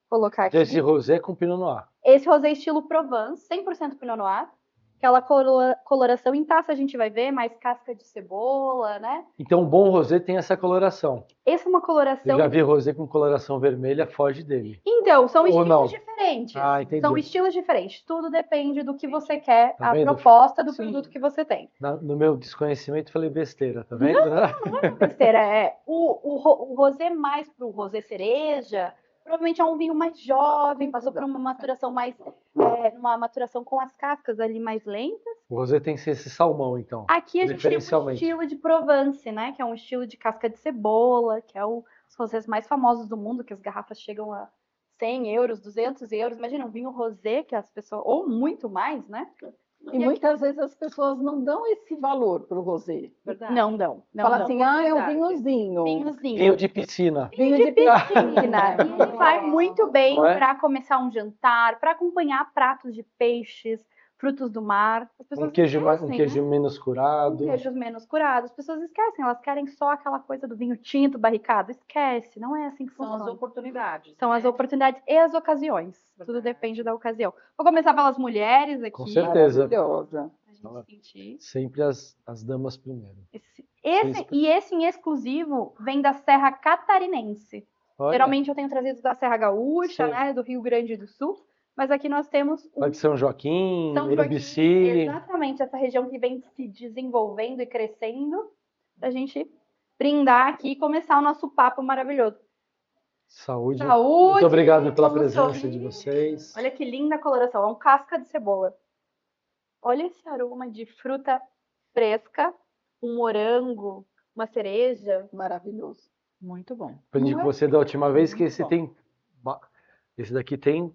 colocar aqui. Esse rosé com Pinot Noir. Esse rosé estilo Provence, 100% Pinot Noir. Aquela coloração em taça a gente vai ver, mais casca de cebola, né? Então, um bom rosé tem essa coloração. Essa é uma Eu coloração. já vi rosé com coloração vermelha, foge dele. Então, são Ou não? estilos diferentes. Ah, entendi. São estilos diferentes. Tudo depende do que você quer, Tá a vendo? proposta do Sim. produto que você tem. No meu desconhecimento, falei besteira, tá vendo? Besteira, o rosé mais pro rosé cereja, provavelmente é um vinho mais jovem, passou por uma maturação mais, uma maturação com as cascas ali mais lentas. O rosé tem que ser esse salmão, então. Aqui a gente tem um Preferencialmente. estilo de Provence, né? Que é um estilo de casca de cebola, que é os rosés mais famosos do mundo, que as garrafas chegam a 100 euros, 200 euros. Imagina um vinho rosé que as pessoas, ou muito mais, né? E muitas vezes as pessoas não dão esse valor para o rosé. Não dão. Não Fala dão. assim, é um vinhozinho. Vinhozinho. Vinho de piscina. Vinho de Piscina. E ele vai muito bem Não é? para começar um jantar, para acompanhar pratos de peixes, frutos do mar. As pessoas Um queijo esquecem, né? menos curado. Queijos menos curados. As pessoas esquecem, elas querem só aquela coisa do vinho tinto, barricado. Esquece, não é assim que São as funciona. oportunidades. São as oportunidades e as ocasiões. Tudo Verdade. depende da ocasião. Vou começar pelas mulheres aqui. Com certeza. Maravilhosa. Pra gente sentir. Sempre as damas primeiro. Esse em exclusivo vem da Serra Catarinense. Olha, Geralmente eu tenho trazido da Serra Gaúcha, Sim. né, do Rio Grande do Sul, mas aqui nós temos vai de São Joaquim, São Joaquim, Urubici. exatamente essa região que vem se desenvolvendo e crescendo, pra gente brindar aqui e começar o nosso papo maravilhoso. Saúde. Saúde! Muito obrigado pela vamos presença sorrir. de vocês. Olha que linda a coloração, é um casca de cebola. Olha esse aroma de fruta fresca, um morango, uma cereja. Maravilhoso. Muito bom. Aprendi Não com é? você da última vez que esse bom. tem. Esse daqui tem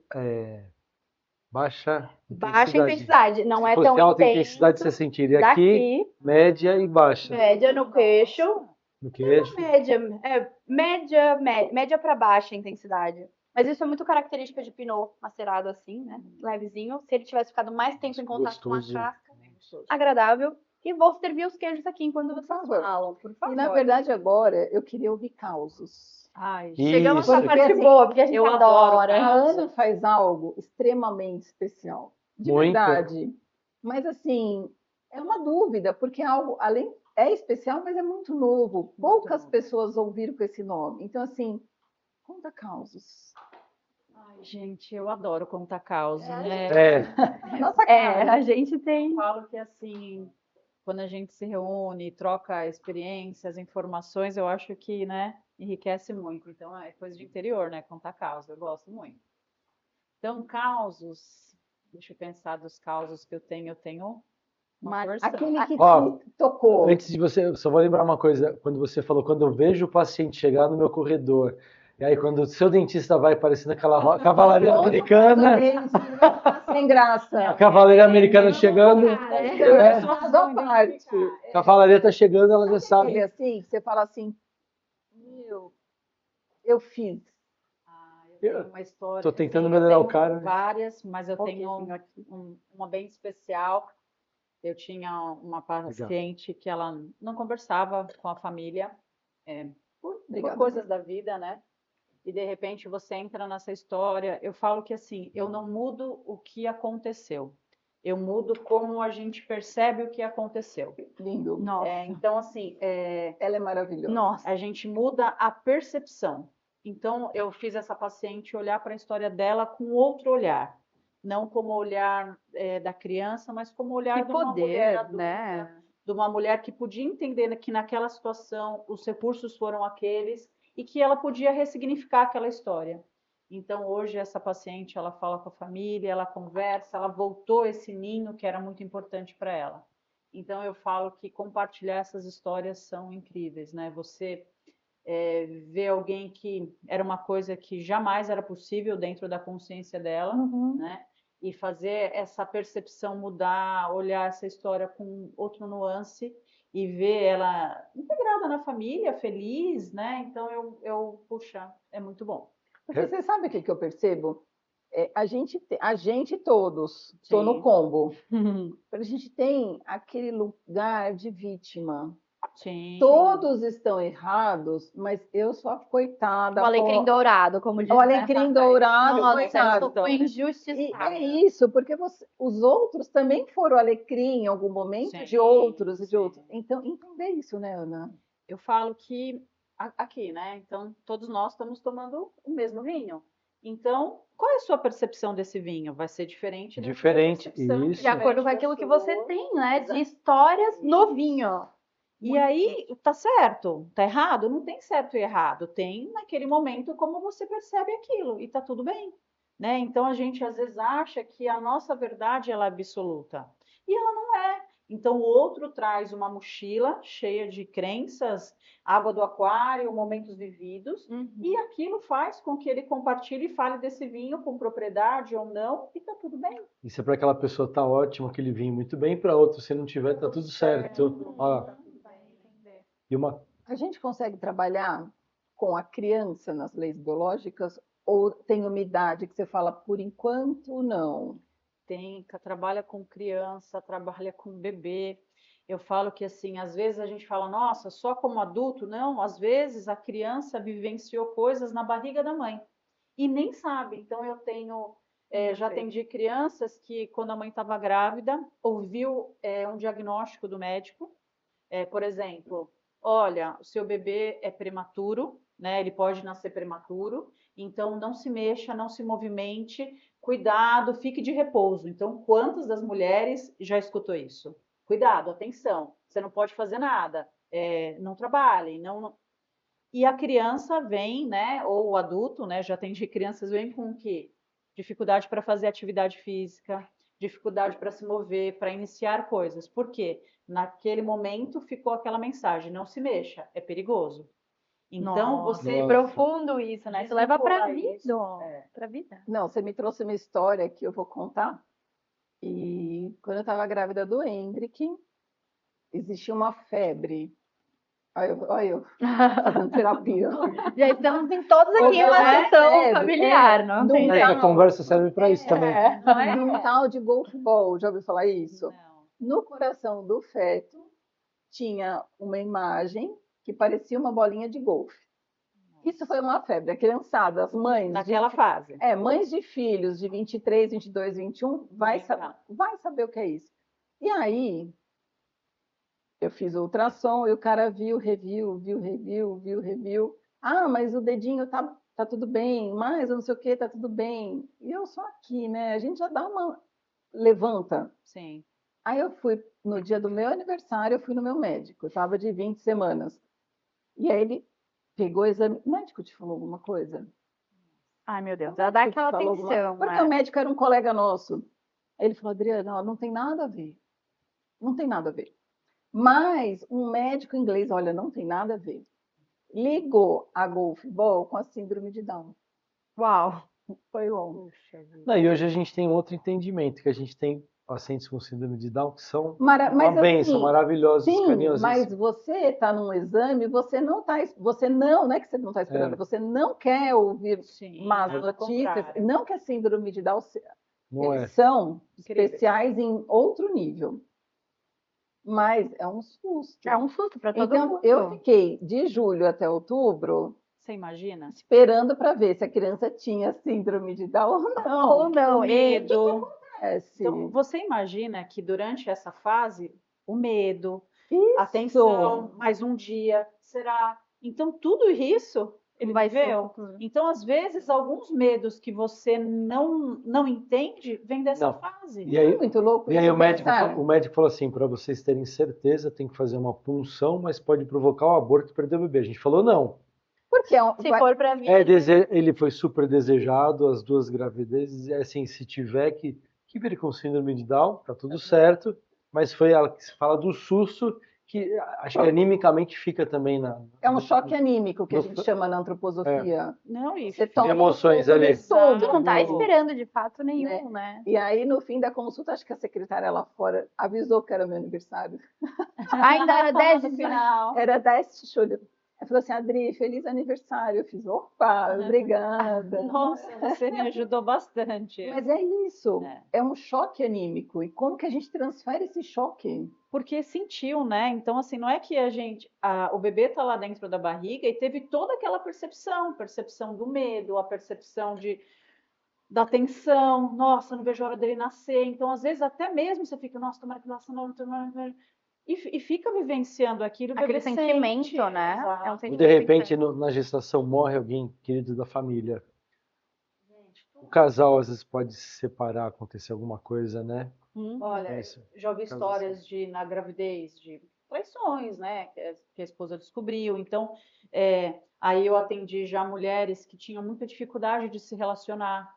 baixa Baixa intensidade, não Se é fosse tão alta intenso. intensidade, você sentiria aqui, Daqui, média e baixa. média no queixo. No queijo. Média para baixa intensidade. Mas isso é muito característica de Pinot macerado assim, né? Levezinho. Se ele tivesse ficado mais tempo em contato Gostoso. com a casca, agradável. E vou servir os queijos aqui enquanto vocês favor. falam, por favor. E na verdade agora eu queria ouvir causos. Ai, Isso. Chegamos na Porque, parte assim, boa, porque a gente eu adora. adoro, A Ana faz algo extremamente especial. De Muito. verdade. Mas assim, é uma dúvida, porque algo além é especial, mas é muito novo. Poucas novo. pessoas ouviram com esse nome. Então, assim, conta causos. Ai, gente, eu adoro contar causos, né? Nossa cara. A gente tem. Eu falo que assim, quando a gente se reúne, troca experiências, informações, eu acho que, né, enriquece muito. Então é coisa de interior, né? Contar causos, eu gosto muito. Então, causos, deixa eu pensar dos causos que eu tenho uma porção. Aquele que Ó, te tocou. Antes de você, eu só vou lembrar uma coisa. Quando você falou, quando eu vejo o paciente chegar no meu corredor, e aí quando o seu dentista vai parecendo aquela cavalaria americana, Sem graça. a cavalaria americana chegando, Caso à parte. a cavalaria tá chegando, ela já Ele sabe. assim, você fala assim, eu fiz. Eu tenho uma história. Tô tentando assim, eu melhorar o tenho cara. várias, mas eu Ok, tenho uma bem especial. Eu tinha uma paciente que ela não conversava com a família por Obrigada. coisas da vida, né? E de repente você entra nessa história. Eu falo que assim, eu não mudo o que aconteceu. Eu mudo como a gente percebe o que aconteceu. Lindo. Nossa. Então, assim, Ela é maravilhosa. Nossa. a gente muda a percepção. Então, eu fiz essa paciente olhar para a história dela com outro olhar. Não como olhar da criança, mas como olhar Que de uma poder, mulher adulta, né? de uma mulher que podia entender que naquela situação os recursos foram aqueles e que ela podia ressignificar aquela história. Então, hoje, essa paciente, ela fala com a família, ela conversa, ela voltou esse ninho que era muito importante para ela. Então, eu falo que compartilhar essas histórias são incríveis, né? Você ver alguém que era uma coisa que jamais era possível dentro da consciência dela, né? E fazer essa percepção mudar, olhar essa história com outro nuance e ver ela integrada na família, feliz, né? Então, puxa, é muito bom. Porque você sabe o que eu percebo? A gente todos, estou no combo, a gente tem aquele lugar de vítima. Sim. Todos estão errados, mas eu sou a coitada. O alecrim dourado, como diz. O alecrim dourado, Nossa, coitado. eu fui injustiçada. É isso, porque os outros também foram alecrim em algum momento Sim, de outros e de sim. outros. Então, entender isso, né, Ana? Eu falo que aqui, né? Então, todos nós estamos tomando o mesmo vinho. Então, qual é a sua percepção desse vinho? Vai ser diferente da sua Diferente, percepção, isso. De acordo com aquilo que você sua. tem, né? De histórias no vinho. E aí, tá certo? Tá errado? Não tem certo e errado. Tem naquele momento como você percebe aquilo e tá tudo bem, né? Então a gente às vezes acha que a nossa verdade ela é absoluta e ela não é. Então o outro traz uma mochila cheia de crenças, água do aquário, momentos vividos, e aquilo faz com que ele compartilhe e fale desse vinho com propriedade ou não e tá tudo bem. E se para aquela pessoa tá ótimo, aquele vinho muito bem, para outro, se não tiver, tá tudo certo. Ó, e uma A gente consegue trabalhar com a criança nas leis biológicas ou tem uma idade que você fala, por enquanto, não? Trabalha com criança, trabalha com bebê. Eu falo que assim, às vezes a gente fala, nossa, só como adulto? Não, às vezes a criança vivenciou coisas na barriga da mãe e nem sabe. Então eu já atendi crianças que quando a mãe estava grávida, ouviu um diagnóstico do médico, por exemplo, olha, o seu bebê é prematuro, né? Ele pode nascer prematuro, então não se mexa, não se movimente, cuidado, fique de repouso. Então, quantas das mulheres já escutou isso? Cuidado, atenção, você não pode fazer nada, não trabalhe, não. E a criança vem, né? Ou o adulto, né? Já atendi crianças, vem com o quê? Dificuldade para fazer atividade física, dificuldade para se mover, para iniciar coisas. Por quê? Naquele momento ficou aquela mensagem: não se mexa, é perigoso. Então você profundo isso, né? Isso leva para a vida, para vida. Não, você me trouxe uma história que eu vou contar. E quando eu estava grávida do Hendrik, existia uma febre. Olha eu fazendo terapia. Já estamos em todos aqui uma sessão familiar, não tem a conversa serve para isso também. De um tal de golf ball, já ouviu falar isso? Não. No coração do feto tinha uma imagem que parecia uma bolinha de golfe. Isso foi uma febre. A criançada, as mães... Naquela fase. Mães de filhos de 23, 22, 21, vai saber o que é isso. E aí, eu fiz o ultrassom e o cara viu. Ah, mas o dedinho tá tudo bem, mas não sei o que, tá tudo bem. E eu só aqui, né? A gente já dá uma... Levanta. Sim. Aí eu fui, no dia do meu aniversário, eu fui no meu médico. Eu estava de 20 semanas. E aí ele pegou o exame. O médico te falou alguma coisa? Ai, meu Deus, já dá aquela atenção. Porque o médico era um colega nosso. Aí ele falou, Adriana, não tem nada a ver. Não tem nada a ver. Mas um médico inglês, olha, não tem nada a ver. Ligou a golf ball com a síndrome de Down. Uau! Foi longo. E hoje a gente tem outro entendimento, que a gente tem pacientes com síndrome de Down que são uma bênção, assim, maravilhosos, sim, carinhosos. mas você está num exame, você não é que você não está esperando, você não quer ouvir más notícias, não que a síndrome de Down são especiais em outro nível. Mas é um susto. É um susto para todo mundo. Eu fiquei de julho até outubro. Você imagina? Esperando para ver se a criança tinha síndrome de Down ou não. Ou não. Medo. Então, você imagina que durante essa fase, o medo, atenção, mais um dia, será? Então, tudo isso ele vai ver. Então, às vezes, alguns medos que você não entende vêm dessa fase. E aí, muito louco. E aí o médico falou assim, para vocês terem certeza, tem que fazer uma punção, mas pode provocar o aborto e perder o bebê. A gente falou não. Porque Se for pra mim, Ele foi super desejado, as 2 gravidezes, e assim, se tiver que vir com síndrome de Down, tá tudo certo, mas foi ela que se fala do susto, que acho que animicamente fica também é um choque anímico que a no- gente chama na antroposofia. Não, e Você toma emoções um ali. de tudo. tu não tá Exato. esperando de fato nenhum, né? E aí, no fim da consulta, acho que a secretária lá fora avisou que era meu aniversário. Ainda era 10 no final. Era 10 de julho. Ela falou assim, Adri, feliz aniversário. Eu fiz, opa, obrigada. Nossa, você me ajudou bastante. Mas é isso, É. é um choque anímico. E como que a gente transfere esse choque? Porque sentiu, né? Então, assim, não é que o bebê tá lá dentro da barriga e teve toda aquela percepção do medo, a percepção da tensão, nossa, não vejo a hora dele nascer. Então, às vezes, até mesmo você fica, nossa, tomara que nasça, não, tomara... E fica vivenciando aquilo, o Aquele bebê sentimento, sente, né? exato. É um Ou sentimento. de repente, na gestação, morre alguém querido da família. Gente, O casal, às vezes, pode se separar, acontecer alguma coisa, né? olha, É isso. já ouvi Caso histórias na gravidez de traições, né? Que a esposa descobriu. Então, aí eu atendi já mulheres que tinham muita dificuldade de se relacionar.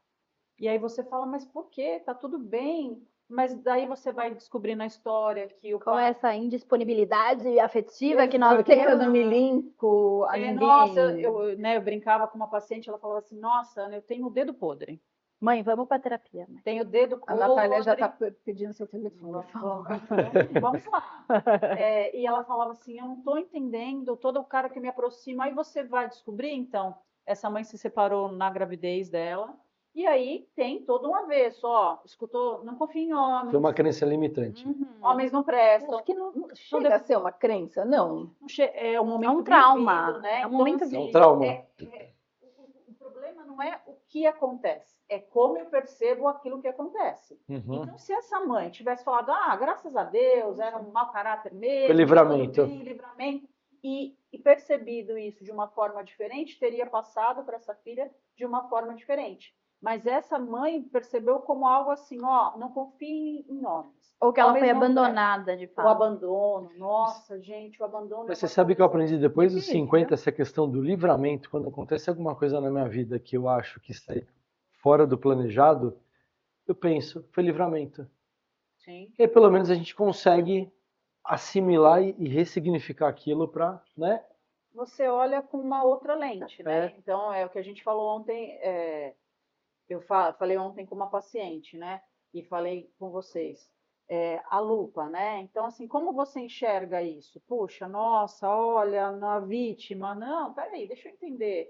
E aí você fala, mas por quê? Tá tudo bem. Mas daí você vai descobrir na história que o Com pai... essa indisponibilidade afetiva que nós Por que eu temos. não me limpo a ninguém? Nossa, eu brincava com uma paciente, ela falava assim, nossa, Ana, eu tenho o dedo podre. Mãe, vamos pra terapia. Mãe. Tenho o dedo A podre. Natália já está pedindo seu telefone. Vamos lá. E ela falava assim, eu não estou entendendo, todo o cara que me aproxima, aí você vai descobrir, então, essa mãe se separou na gravidez dela, e aí tem todo um avesso, ó, escutou, não confia em homens, Foi uma crença limitante. homens não prestam, Acho que não chega a ser uma crença, não. é um momento É um trauma, vivido, né? é um momento assim, É um trauma. o problema não é o que acontece, é como eu percebo aquilo que acontece. Uhum. Então, se essa mãe tivesse falado, graças a Deus, era um mau caráter mesmo, Foi livramento. tudo bem, livramento, e percebido isso de uma forma diferente, teria passado para essa filha de uma forma diferente. Mas essa mãe percebeu como algo assim, ó, não confie em homens. Ou que ela Homens foi não abandonada, de O fato. abandono, nossa, gente, o abandono. Mas é você uma sabe que eu coisa aprendi depois dos difícil, 50 né? essa questão do livramento. Quando acontece alguma coisa na minha vida que eu acho que está fora do planejado, eu penso, foi livramento. Sim. E aí, pelo menos a gente consegue assimilar e ressignificar aquilo para, né? Você olha com uma outra lente, né? Então, é o que a gente falou ontem, eu falei ontem com uma paciente, né? E falei com vocês, a lupa, né? Então, assim, como você enxerga isso? Puxa, nossa, olha, na vítima. Não, peraí, deixa eu entender.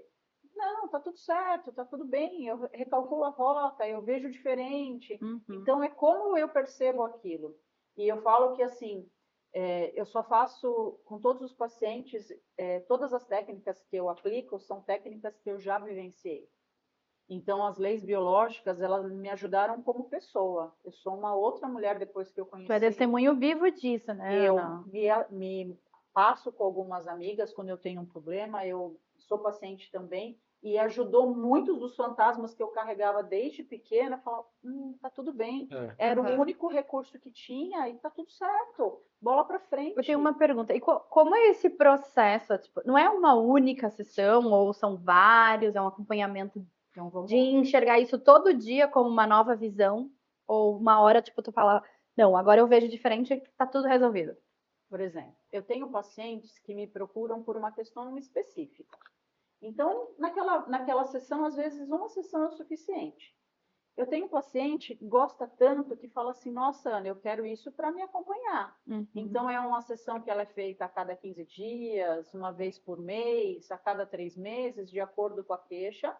Não, tá tudo certo, tá tudo bem, eu recalculo a rota, eu vejo diferente. Então, é como eu percebo aquilo. E eu falo que, assim, eu só faço com todos os pacientes, todas as técnicas que eu aplico são técnicas que eu já vivenciei. Então, as leis biológicas, elas me ajudaram como pessoa. Eu sou uma outra mulher depois que eu conheci. Tu é testemunho vivo disso, né? Eu me passo com algumas amigas quando eu tenho um problema, eu sou paciente também, e ajudou muitos dos fantasmas que eu carregava desde pequena, falar, tá tudo bem, era o único recurso que tinha e tá tudo certo, bola pra frente. Eu tenho uma pergunta, e como é esse processo? Tipo, não é uma única sessão, ou são vários, é um acompanhamento Então, de enxergar isso todo dia como uma nova visão, ou uma hora, tipo, tu fala, não, agora eu vejo diferente, tá tudo resolvido. Por exemplo, eu tenho pacientes que me procuram por uma questão específica. Então, naquela sessão, às vezes, uma sessão é o suficiente. Eu tenho um paciente que gosta tanto que fala assim, nossa, Ana, eu quero isso para me acompanhar. Então, é uma sessão que ela é feita a cada 15 dias, uma vez por mês, a cada 3 meses, de acordo com a queixa.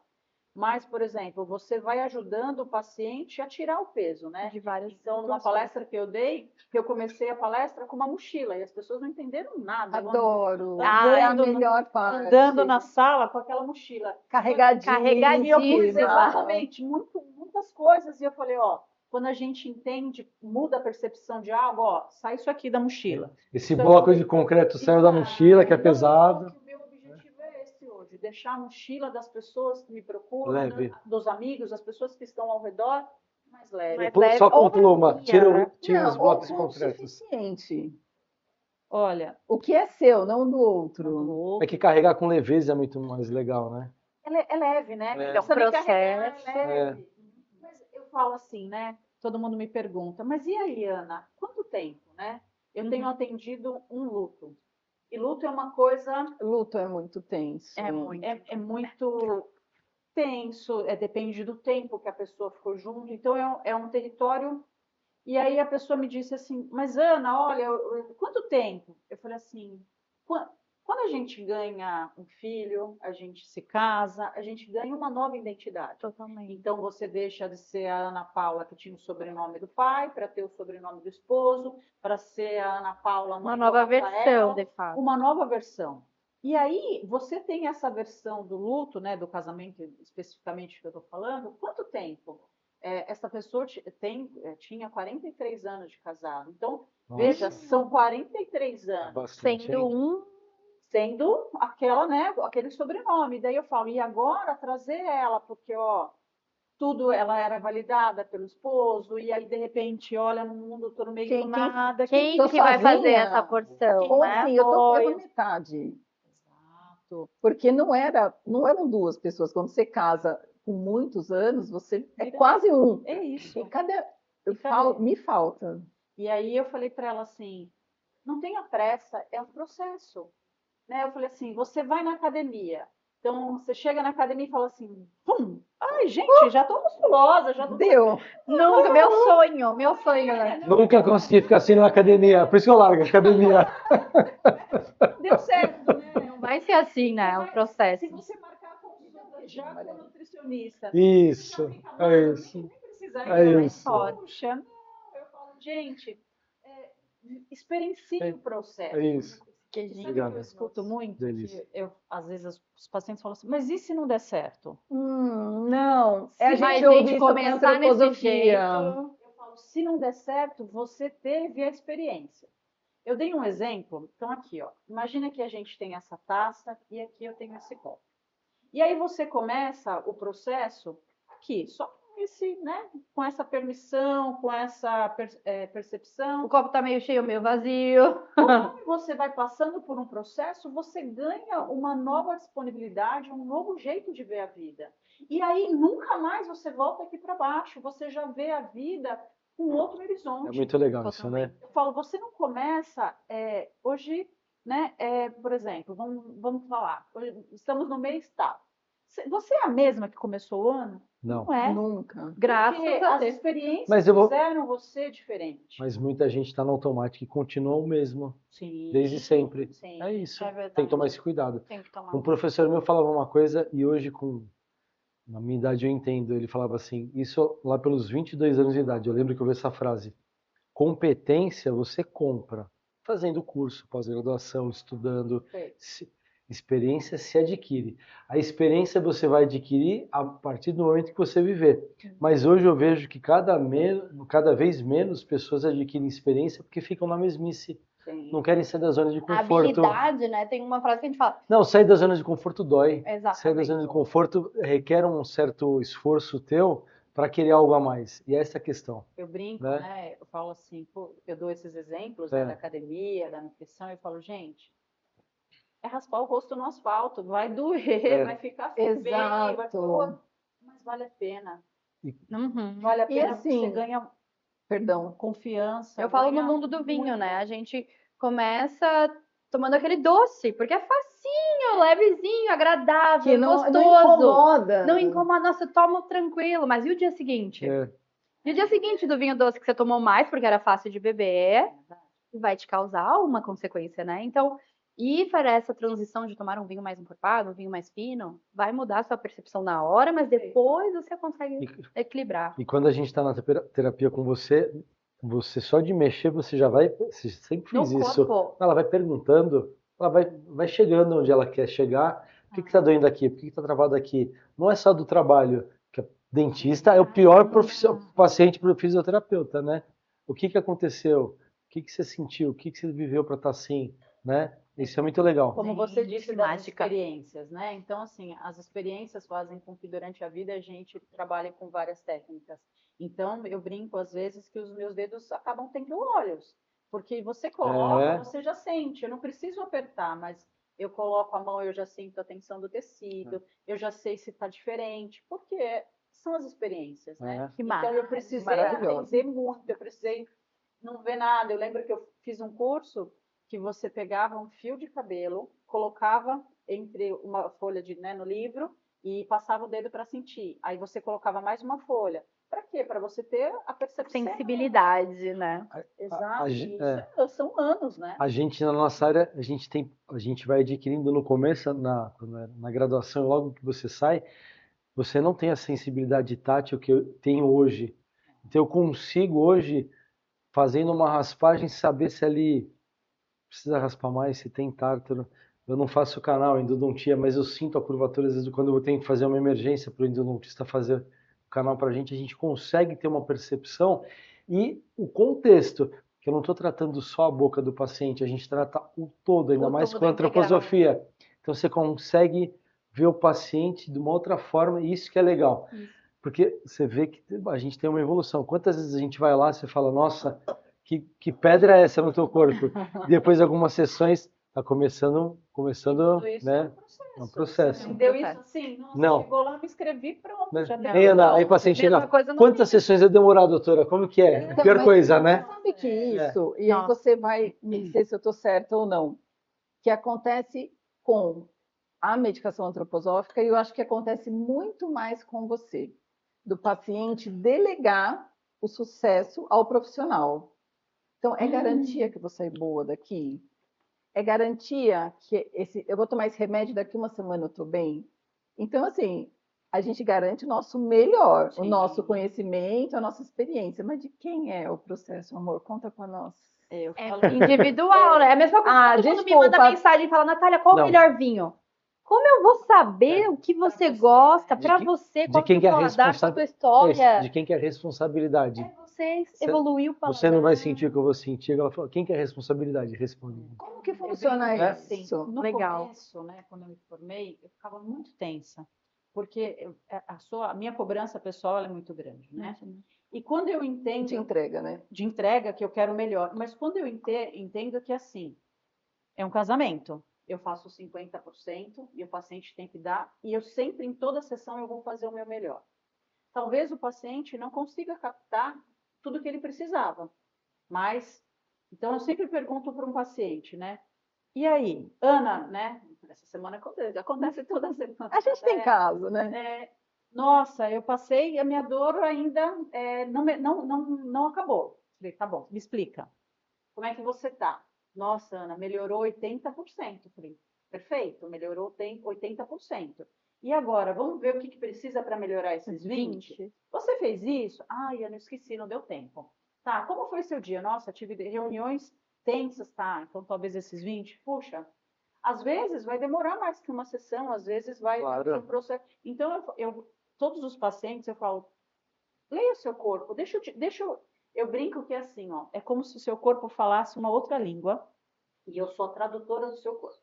Mas, por exemplo, você vai ajudando o paciente a tirar o peso, né? De várias Então, numa palestra que eu dei, que eu comecei a palestra com uma mochila, e as pessoas não entenderam nada. Adoro. É a melhor parte. Andando na sala com aquela mochila. Carregadinha. E eu fiz exatamente muitas coisas, e eu falei, ó, quando a gente entende, muda a percepção de algo, ó, sai isso aqui da mochila. Esse bloco de concreto saiu da mochila, que é pesado. O meu objetivo é esse hoje, deixar a mochila das pessoas que me procuram, Leve. dos amigos, das pessoas que estão ao redor, mais leve. Mais leve. Só Ou com pluma, vazia, né? tira os blocos concretos. Suficiente. Olha, O que é seu, não do do outro. outro, É que carregar com leveza é muito mais legal, né? é leve, né? É. Não precisa nem processo. carregar, é leve. Mas eu falo assim, né? Todo mundo me pergunta, mas e aí, Ana? Quanto tempo, né? Eu tenho atendido um luto. E luto é uma coisa, Luto é muito tenso. é muito tenso, depende do tempo que a pessoa ficou junto. Então é um território. E aí a pessoa me disse assim, mas Ana, olha, quanto tempo? Eu falei assim, quando a gente ganha um filho, a gente se casa, a gente ganha uma nova identidade. Totalmente. Então você deixa de ser a Ana Paula que tinha o sobrenome do pai para ter o sobrenome do esposo, para ser a Ana Paula mãe Uma do nova Rafael, versão, de fato. uma nova versão. E aí você tem essa versão do luto, né, do casamento especificamente que eu estou falando. Quanto tempo? Essa pessoa tinha 43 anos de casado. Então, Nossa, veja, são 43 é anos bastante, Sendo hein? um sendo aquela, né, aquele sobrenome. Daí eu falo, e agora trazer ela, porque ó, tudo ela era validada pelo esposo, e aí de repente olha no mundo, tô no meio do nada. quem Tô que vai fazer sozinha? essa porção, Ou né? assim, eu tô Apoia. metade. Exato. Porque não eram duas pessoas. Quando você casa com muitos anos, você é Vira- quase um. É isso. E cadê? Eu E cadê? falo, me falta. E aí eu falei para ela assim, não tenha pressa, é um processo. Né? Eu falei assim, você vai na academia. Então, você chega na academia e fala assim, pum, ai, gente, já tô musculosa, já tô... Deu. Nunca, meu sonho, né? Nunca consegui ficar assim na academia, por isso que eu largo a academia. Deu certo, né? Não vai ser assim, né? É um processo. Se você marcar a consulta já com o nutricionista, Isso, já fica, é "Não, isso. nem precisa ir, É eu isso. Puxa, não, eu falo, gente, experiencie o processo. É isso. Que E sabe o que Obrigado. eu escuto muito? Delícia. Que às vezes os pacientes falam assim, mas e se não der certo? Não. A Sim, gente Mas, ouve gente, isso na começar nesse antroposofia. jeito. Eu falo, se não der certo, você teve a experiência. Eu dei um exemplo, então aqui, ó. Imagina que a gente tem essa taça e aqui eu tenho esse copo. E aí você começa o processo aqui, só com esse, né, com essa permissão, com essa percepção. O copo tá meio cheio, meio vazio. Conforme você vai passando por um processo, você ganha uma nova disponibilidade, um novo jeito de ver a vida. E aí nunca mais você volta aqui para baixo, você já vê a vida com outro horizonte. É muito legal isso, né? Eu falo, você não começa hoje, né? Por exemplo, vamos falar, estamos no mês tal. Você é a mesma que começou o ano? Não. Não é. Nunca. Graças Porque a as Deus. experiências Mas eu vou- fizeram você diferente. Mas muita gente está no automático e continua o mesmo, Sim. desde sempre. Sim. É isso. É verdade. Tem que tomar esse cuidado. Tem que tomar. Um professor meu falava uma coisa e hoje, na minha idade, eu entendo. Ele falava assim, isso lá pelos 22 anos de idade. Eu lembro que eu vi essa frase. Competência você compra, fazendo curso, pós-graduação, estudando. Experiência se adquire. A experiência você vai adquirir a partir do momento que você viver. Mas hoje eu vejo que cada vez menos pessoas adquirem experiência porque ficam na mesmice. Sim. Não querem sair da zona de A conforto. habilidade, né? Tem uma frase que a gente fala. Não, sair da zona de conforto dói. Exatamente. Sair da zona de conforto requer um certo esforço teu para querer algo a mais. E essa é a questão. Eu brinco, Né? né? Eu falo assim, pô, eu dou esses exemplos né, da academia, da nutrição, e falo, gente, é raspar o rosto no asfalto, vai doer, vai ficar feio, vai Exato. mas vale a pena. Uhum. Vale a E pena porque você assim, ganha perdão. confiança. Eu falo no ganha mundo do vinho, muito. né? A gente começa tomando aquele doce, porque é facinho, levezinho, agradável, Que não gostoso. incomoda. Não incomoda, nossa, eu tomo tranquilo. Mas e o dia seguinte? É. E o dia seguinte do vinho doce que você tomou mais, porque era fácil de beber, vai te causar uma consequência, né? Então, e para essa transição de tomar um vinho mais encorpado, um vinho mais fino, vai mudar a sua percepção na hora, mas depois você consegue equilibrar. E quando a gente está na terapia com você, você só de mexer, você já vai. Você sempre No fiz isso. corpo. Ela vai perguntando, ela vai chegando onde ela quer chegar. O que está doendo aqui? Por que está travado aqui? Não é só do trabalho, que a dentista é o pior paciente para o fisioterapeuta, né? O que aconteceu? O que você sentiu? O que você viveu para estar assim, né? Isso é muito legal. Como você Gente, disse, que das mágica. experiências, né? Então, assim, as experiências fazem com que durante a vida a gente trabalhe com várias técnicas. Então, eu brinco às vezes que os meus dedos acabam tendo olhos, Porque você coloca, você já sente. Eu não preciso apertar, mas eu coloco a mão, eu já sinto a tensão do tecido, eu já sei se está diferente, porque são as experiências, né? Que Então eu precisei Maravilhoso. aprender muito, eu precisei não ver nada. Eu lembro que eu fiz um curso que você pegava um fio de cabelo, colocava entre uma folha no livro e passava o dedo para sentir. Aí você colocava mais uma folha. Para quê? Para você ter a percepção. Sensibilidade, né? Exato. gen- São anos, né? A gente, na nossa área, a gente vai adquirindo no começo, na graduação, logo que você sai, você não tem a sensibilidade tátil que eu tenho hoje. Então eu consigo hoje, fazendo uma raspagem, saber se ali precisa raspar mais, se tem tártaro. Eu não faço canal endodontia, mas eu sinto a curvatura, às vezes, quando eu tenho que fazer uma emergência para o endodontista fazer o canal para a gente consegue ter uma percepção e o contexto, que eu não estou tratando só a boca do paciente, a gente trata o todo, ainda mais todo com a integral. antroposofia. Então você consegue ver o paciente de uma outra forma e isso que é legal. Porque você vê que a gente tem uma evolução. Quantas vezes a gente vai lá e você fala, nossa, que pedra é essa no teu corpo? E depois de algumas sessões, está começando, Tudo isso né? é um processo. É um processo. Você entendeu isso assim? Nossa, Não. chegou lá, me inscrevi, pronto. Né? Já tem Ei, Ana, tudo. aí paciente Mesma chega, coisa no quantas sessões vai demorar, doutora? Como que é? Então, Pior mas coisa, né? Sabe que isso, e aí Nossa. você vai me dizer se eu estou certa ou não, que acontece com a medicação antroposófica, e eu acho que acontece muito mais com você, do paciente delegar o sucesso ao profissional. Então, é garantia que eu vou sair boa daqui? É garantia que eu vou tomar esse remédio daqui uma semana eu estou bem? Então, assim, a gente garante o nosso melhor, o Sim. nosso conhecimento, a nossa experiência. Mas de quem é o processo, amor? Conta para nós. Eu É falo, individual, né? É a mesma coisa Ah, que todo mundo me desculpa. manda mensagem e fala, Natália, qual o Não. melhor vinho? Como eu vou saber o que você gosta De pra que- você, de qual quem que que é é o a paladar, qual a responsa- tua história? de quem que é a responsabilidade? É você evoluir o paladar. Você não vai sentir o que eu vou sentir. Ela falou, quem que é a responsabilidade? Responde. Como que eu funciona brinco assim, isso? no Legal. começo, né, quando eu me formei, eu ficava muito tensa, porque a minha cobrança pessoal ela é muito grande, né? E quando eu entendo De entrega, né? de entrega que eu quero melhor, mas quando eu entendo que assim, é um casamento. Eu faço 50% e o paciente tem que dar, e eu sempre, em toda sessão, eu vou fazer o meu melhor. Talvez o paciente não consiga captar tudo que ele precisava, mas, então eu sempre pergunto para um paciente, né? E aí, Ana, né? Essa semana acontece toda semana. A gente tem né? caso, né? Nossa, eu passei, a minha dor ainda não acabou. Falei, tá bom, me explica. Como é que você tá? Nossa, Ana, melhorou 80%. Falei, perfeito, melhorou 80%. E agora, vamos ver o que precisa para melhorar esses 20%? Você fez isso? Ai, eu não esqueci, não deu tempo. Tá, como foi seu dia? Nossa, tive reuniões tensas, tá? Então talvez esses 20%. Puxa, às vezes vai demorar mais que uma sessão, às vezes vai Claro. um processo. Então, todos os pacientes, eu falo, leia o seu corpo, eu brinco que é assim, ó, é como se o seu corpo falasse uma outra língua e eu sou a tradutora do seu corpo.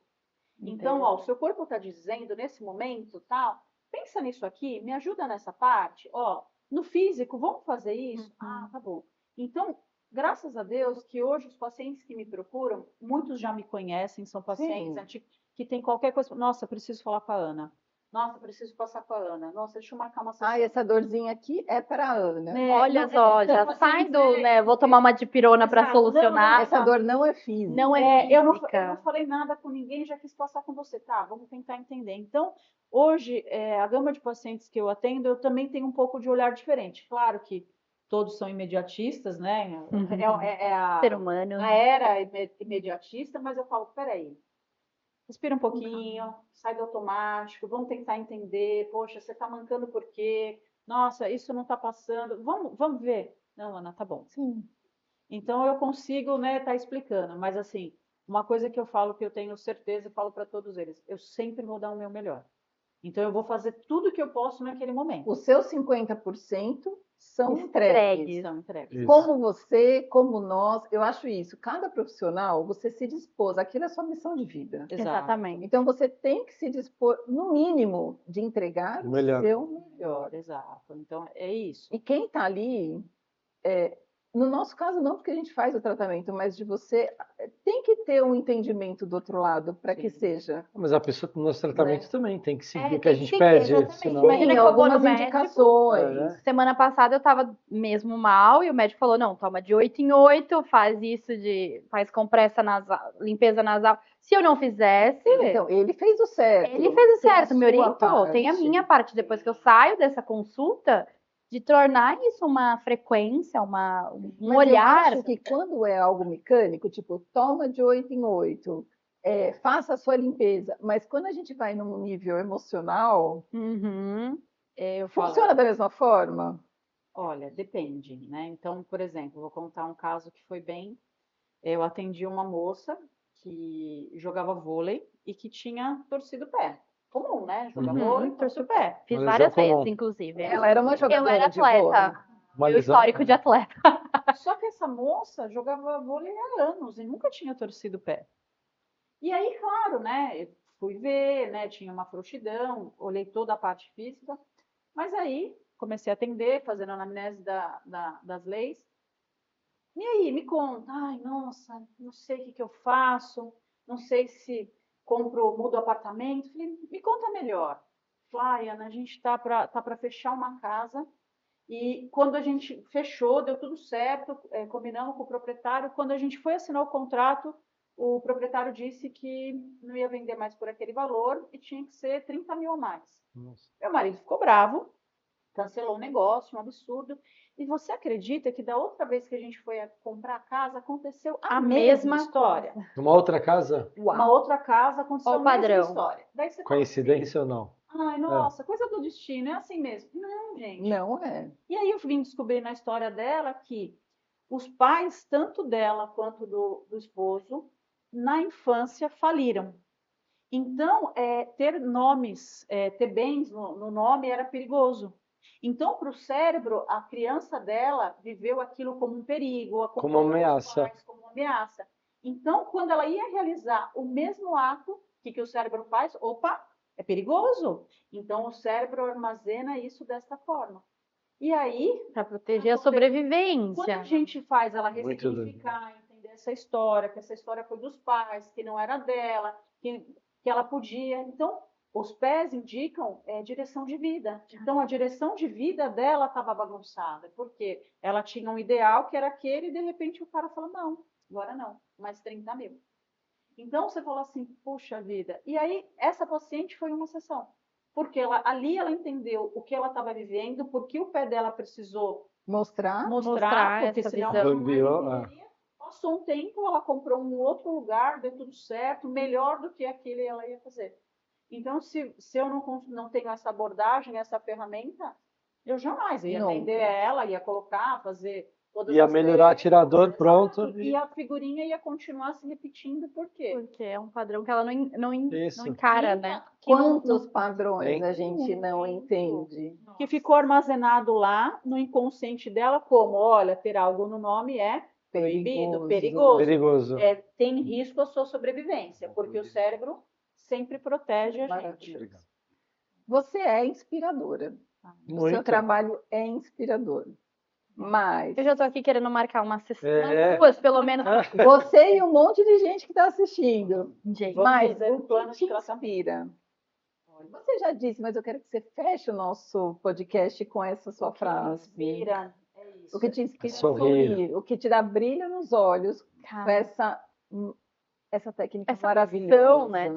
Então, ó, o seu corpo está dizendo nesse momento, tal, pensa nisso aqui, me ajuda nessa parte, ó, no físico, vamos fazer isso? Ah, tá bom. Então, graças a Deus que hoje os pacientes que me procuram, muitos já me conhecem, são pacientes antigos, que tem qualquer coisa, nossa, preciso falar com a Ana. Nossa, preciso passar com a Ana. Nossa, deixa eu marcar uma sessão. Ah, essa dorzinha aqui é para a Ana. Olha só, já sai do, né? Vou tomar uma dipirona para Exato. solucionar. Essa dor não é física. Não é eu não física. falei nada com ninguém, já quis passar com você. Tá, vamos tentar entender. Então, hoje, a gama de pacientes que eu atendo, eu também tenho um pouco de olhar diferente. Claro que todos são imediatistas, né? Ser humano. A era imediatista, mas eu falo, peraí, respira um pouquinho, sai do automático, vamos tentar entender. Poxa, você está mancando por quê? Nossa, isso não está passando. Vamos ver. Não, Ana, tá bom. Sim. Então eu consigo, né, tá explicando, mas assim, uma coisa que eu falo que eu tenho certeza e falo para todos eles, eu sempre vou dar o meu melhor. Então eu vou fazer tudo que eu posso naquele momento. Os seus 50% são entregues. São entregues. Isso. Como você, como nós, eu acho isso. Cada profissional, você se dispôs, aquilo é sua missão de vida. Exato. Exatamente. Então você tem que se dispor, no mínimo, de entregar o Melhor. seu melhor. Exato. Então é isso. E quem está ali, No nosso caso, não, porque a gente faz o tratamento, mas de você tem que ter um entendimento do outro lado para que Sim. seja. Mas a pessoa no nosso tratamento também tem que seguir o que a tem que gente seguir, pede, exatamente. senão... Imagina Tem que eu vou no algumas médico. indicações. Semana passada eu tava mesmo mal e o médico falou: não, toma de 8 em 8, faz compressa nasal, limpeza nasal. Se eu não fizesse, Então, ele fez o certo. ele fez o tem a certo, me sua orientou. Tem a parte. minha parte depois que eu saio dessa consulta, de tornar isso uma frequência, um Mas olhar. eu acho que quando é algo mecânico, tipo, toma de 8 em 8, faça a sua limpeza. Mas quando a gente vai num nível emocional, Uhum. Eu falo, funciona da mesma forma? olha, depende, né? Então, por exemplo, vou contar um caso que foi bem. Eu atendi uma moça que jogava vôlei e que tinha torcido o pé. Comum, né? Jogar vôlei, torce o pé. Fiz Uma várias lesão comum. vezes, inclusive. Ela era uma Eu jogadora era de vôlei. atleta. Uma Meu lesão... histórico de atleta. Só que essa moça jogava vôlei há anos e nunca tinha torcido o pé. E aí, claro, né? Eu fui ver, né? Tinha uma frouxidão, olhei toda a parte física, mas aí comecei a atender, fazendo anamnese das leis. E aí, me conta. Ai, nossa, não sei o que eu faço, não sei se compro, mudo apartamento. Falei, me conta melhor. Falei, Ana, a gente tá para fechar uma casa e quando a gente fechou, deu tudo certo, combinamos com o proprietário. Quando a gente foi assinar o contrato, o proprietário disse que não ia vender mais por aquele valor e tinha que ser 30 mil a mais. Nossa. Meu marido ficou bravo, cancelou o negócio, um absurdo. E você acredita que da outra vez que a gente foi comprar a casa, aconteceu a mesma história? Uma outra casa? Uma outra casa, aconteceu Ó a o mesma padrão. história. Daí você fala assim, Coincidência ou não? ai, nossa, coisa do destino, é assim mesmo. Não, gente. Não é. E aí eu vim descobrir na história dela que os pais, tanto dela quanto do esposo, na infância faliram. Então, ter nomes, ter bens no nome era perigoso. Então, para o cérebro, a criança dela viveu aquilo como um perigo, Como uma ameaça. pais, como uma ameaça. Então, quando ela ia realizar o mesmo ato, o que o cérebro faz? Opa, é perigoso. Então, o cérebro armazena isso desta forma. E aí, Para proteger a quando sobrevivência. a gente faz ela Muito ressignificar, entender essa história, que essa história foi dos pais, que não era dela, que ela podia. Então, os pés indicam direção de vida. Então, a direção de vida dela estava bagunçada, porque ela tinha um ideal que era aquele e, de repente, o cara falou, não, agora não, mais 30 mil. Então, você falou assim, puxa vida. E aí, essa paciente foi uma sessão. Porque ali ela entendeu o que ela estava vivendo, porque o pé dela precisou Mostrar. mostrar, porque essa senão visão. ela jamais Cambiou, entenderia. Passou um tempo, ela comprou um outro lugar, deu tudo certo, melhor do que aquele ela ia fazer. Então, se eu não tenho essa abordagem, essa ferramenta, eu jamais ia Nunca. atender ela, ia colocar, fazer todas Ia as melhorar, técnicas, tirar a dor, exato. pronto. E a figurinha ia continuar se repetindo, por quê? Porque é um padrão que ela não Isso. encara, né? Quantos padrões Tem. a gente não entende? Que ficou armazenado lá no inconsciente dela como, olha, ter algo no nome é proibido, perigoso. Perigoso. Tem risco à sua sobrevivência, porque o cérebro sempre protege a gente. Maravilhoso. Você é inspiradora. O seu Muito. trabalho é inspirador. Mas Eu já tô aqui querendo marcar uma sessão, É. duas, pelo menos. você e um monte de gente que está assistindo. Gente, Vamos Mas fazer um o plano que de te tratamento. inspira? Você já disse, mas eu quero que você feche o nosso podcast com essa sua frase. Inspira, é isso. O que te inspira é Sorrir. sorrir. O que te dá brilho nos olhos com cara, essa técnica essa maravilhosa. missão, né?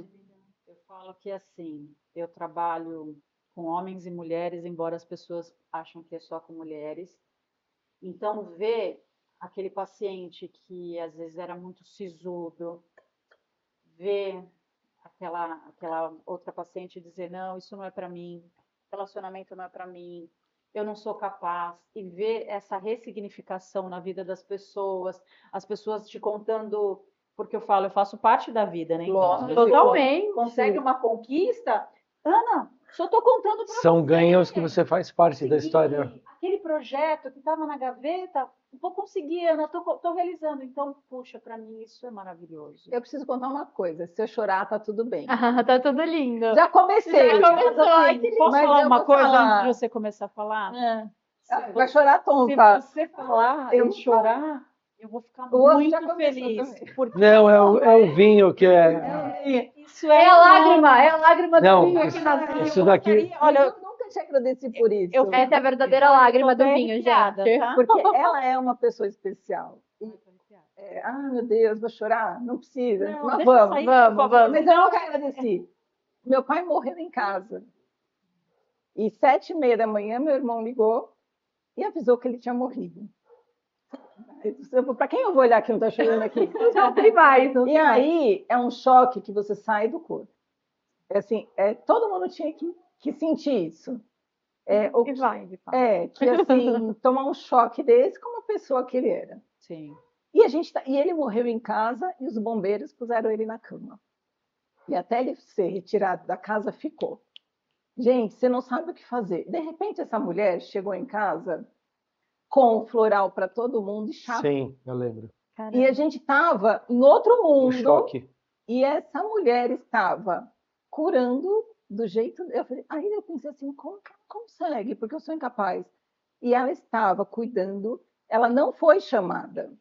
Eu falo que assim, eu trabalho com homens e mulheres, embora as pessoas acham que é só com mulheres. Então, ver aquele paciente que às vezes era muito sisudo, ver aquela outra paciente dizer, não, isso não é para mim, relacionamento não é para mim, eu não sou capaz, e ver essa ressignificação na vida das pessoas, as pessoas te contando, porque eu faço parte da vida, né? Então, Lógico. as pessoas Totalmente. conseguem uma conquista, Ana, só estou contando para São você. ganhos que você faz parte da Consegui. história. Aquele projeto que estava na gaveta, vou conseguir, Ana, estou realizando. Então, puxa, para mim isso é maravilhoso. Eu preciso contar uma coisa. Se eu chorar, tá tudo bem. Tá tudo lindo. Já comecei. Já começou, mas, ai, assim, que lindo. Posso mas falar eu uma vou coisa falar. antes de você começar a falar? Vai chorar Se tonta. você falar Eu e chorar, eu vou ficar O outro já muito começou feliz. também. Porque Não, é o vinho que é. isso É a lágrima do Não, vinho aqui na vida. isso daqui. Olha, Eu nunca te agradeci por isso. Essa é a verdadeira lágrima do vinho, gente. Tá? Porque ela é uma pessoa especial. Meu Deus, vou chorar? Não precisa. Não, Mas deixa eu vamos. sair, vamos, por favor. vamos. Mas eu nunca agradeci. Meu pai morreu em casa. E 7h30 da manhã, meu irmão ligou e avisou que ele tinha morrido. Para quem eu vou olhar que não está chorando aqui? Não tem mais. Não E tem mais. aí é um choque que você sai do corpo. É assim, todo mundo tinha que sentir isso. E vai. Que assim, tomar um choque desse como a pessoa que ele era. Sim. E ele morreu em casa e os bombeiros puseram ele na cama. E até ele ser retirado da casa, ficou. Gente, você não sabe o que fazer. De repente, essa mulher chegou em casa com floral para todo mundo e chá. Sim, eu lembro. E a gente estava em outro Um mundo. choque. E essa mulher estava curando do jeito. Aí eu pensei assim: como que ela consegue? Porque eu sou incapaz. E ela estava cuidando. Ela não foi chamada.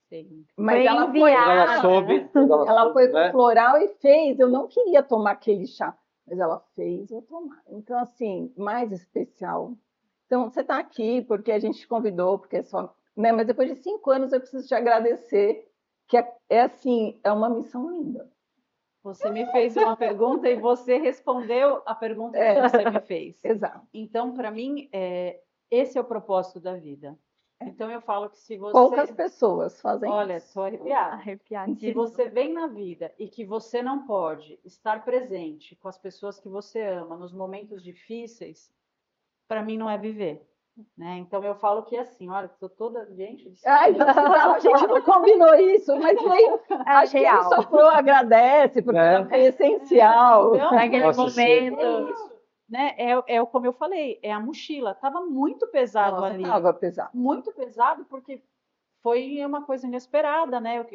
Sim. Mas Foi ela foi. enviada. Ela soube. Ela foi com né? floral e fez. Eu não queria tomar aquele chá, mas ela fez eu tomar. Então, assim, mais especial. Então, você está aqui porque a gente te convidou, porque é só. Né? Mas depois de 5 anos eu preciso te agradecer, que assim, é uma missão linda. Você me fez uma pergunta e você respondeu a pergunta que você me fez. Exato. Então, para mim, esse é o propósito da vida. Então, eu falo que se você... Poucas pessoas fazem Olha, isso. estou arrepiada. Arrepiada. Se você vem na vida e que você não pode estar presente com as pessoas que você ama nos momentos difíceis, para mim não é viver. Né? Então eu falo que assim, olha, estou toda gente. Ai, a gente não combinou isso, mas veio. Acho que ele real. soprou, agradece, porque é essencial. Então, Naquele Nossa, momento. né? Como eu falei, é a mochila. Tava muito pesado Nossa, ali. estava pesado. Muito pesado, porque foi uma coisa inesperada, né?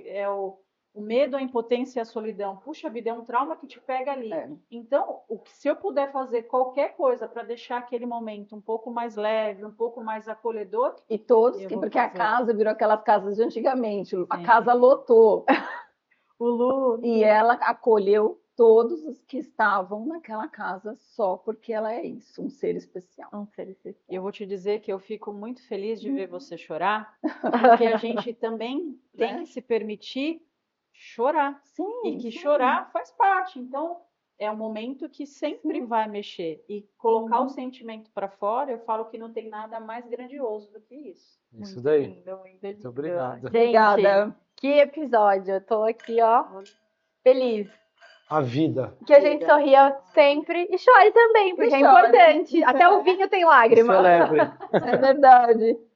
O medo, a impotência e a solidão. Puxa vida, é um trauma que te pega ali. Então, se eu puder fazer qualquer coisa para deixar aquele momento um pouco mais leve, um pouco mais acolhedor. E todos, Eu vou porque a fazer. casa virou aquelas casas de antigamente. A Sim. casa lotou. O Lu. E ela acolheu todos os que estavam naquela casa só porque ela é isso, um ser especial. Um ser especial. Eu vou te dizer que eu fico muito feliz de ver você chorar, porque a gente também tem que se permitir chorar. Sim, E que sim. chorar faz parte. Então, é um momento que sempre vai mexer. E colocar o sentimento para fora, eu falo que não tem nada mais grandioso do que isso. Isso daí. Lindo, muito Muito lindo. obrigado. Gente, Obrigada. que episódio. Eu tô aqui, ó, feliz. A vida. Que a gente sorria sempre e chore também, porque é chore. importante. Até o vinho tem lágrima. Celebre. É verdade.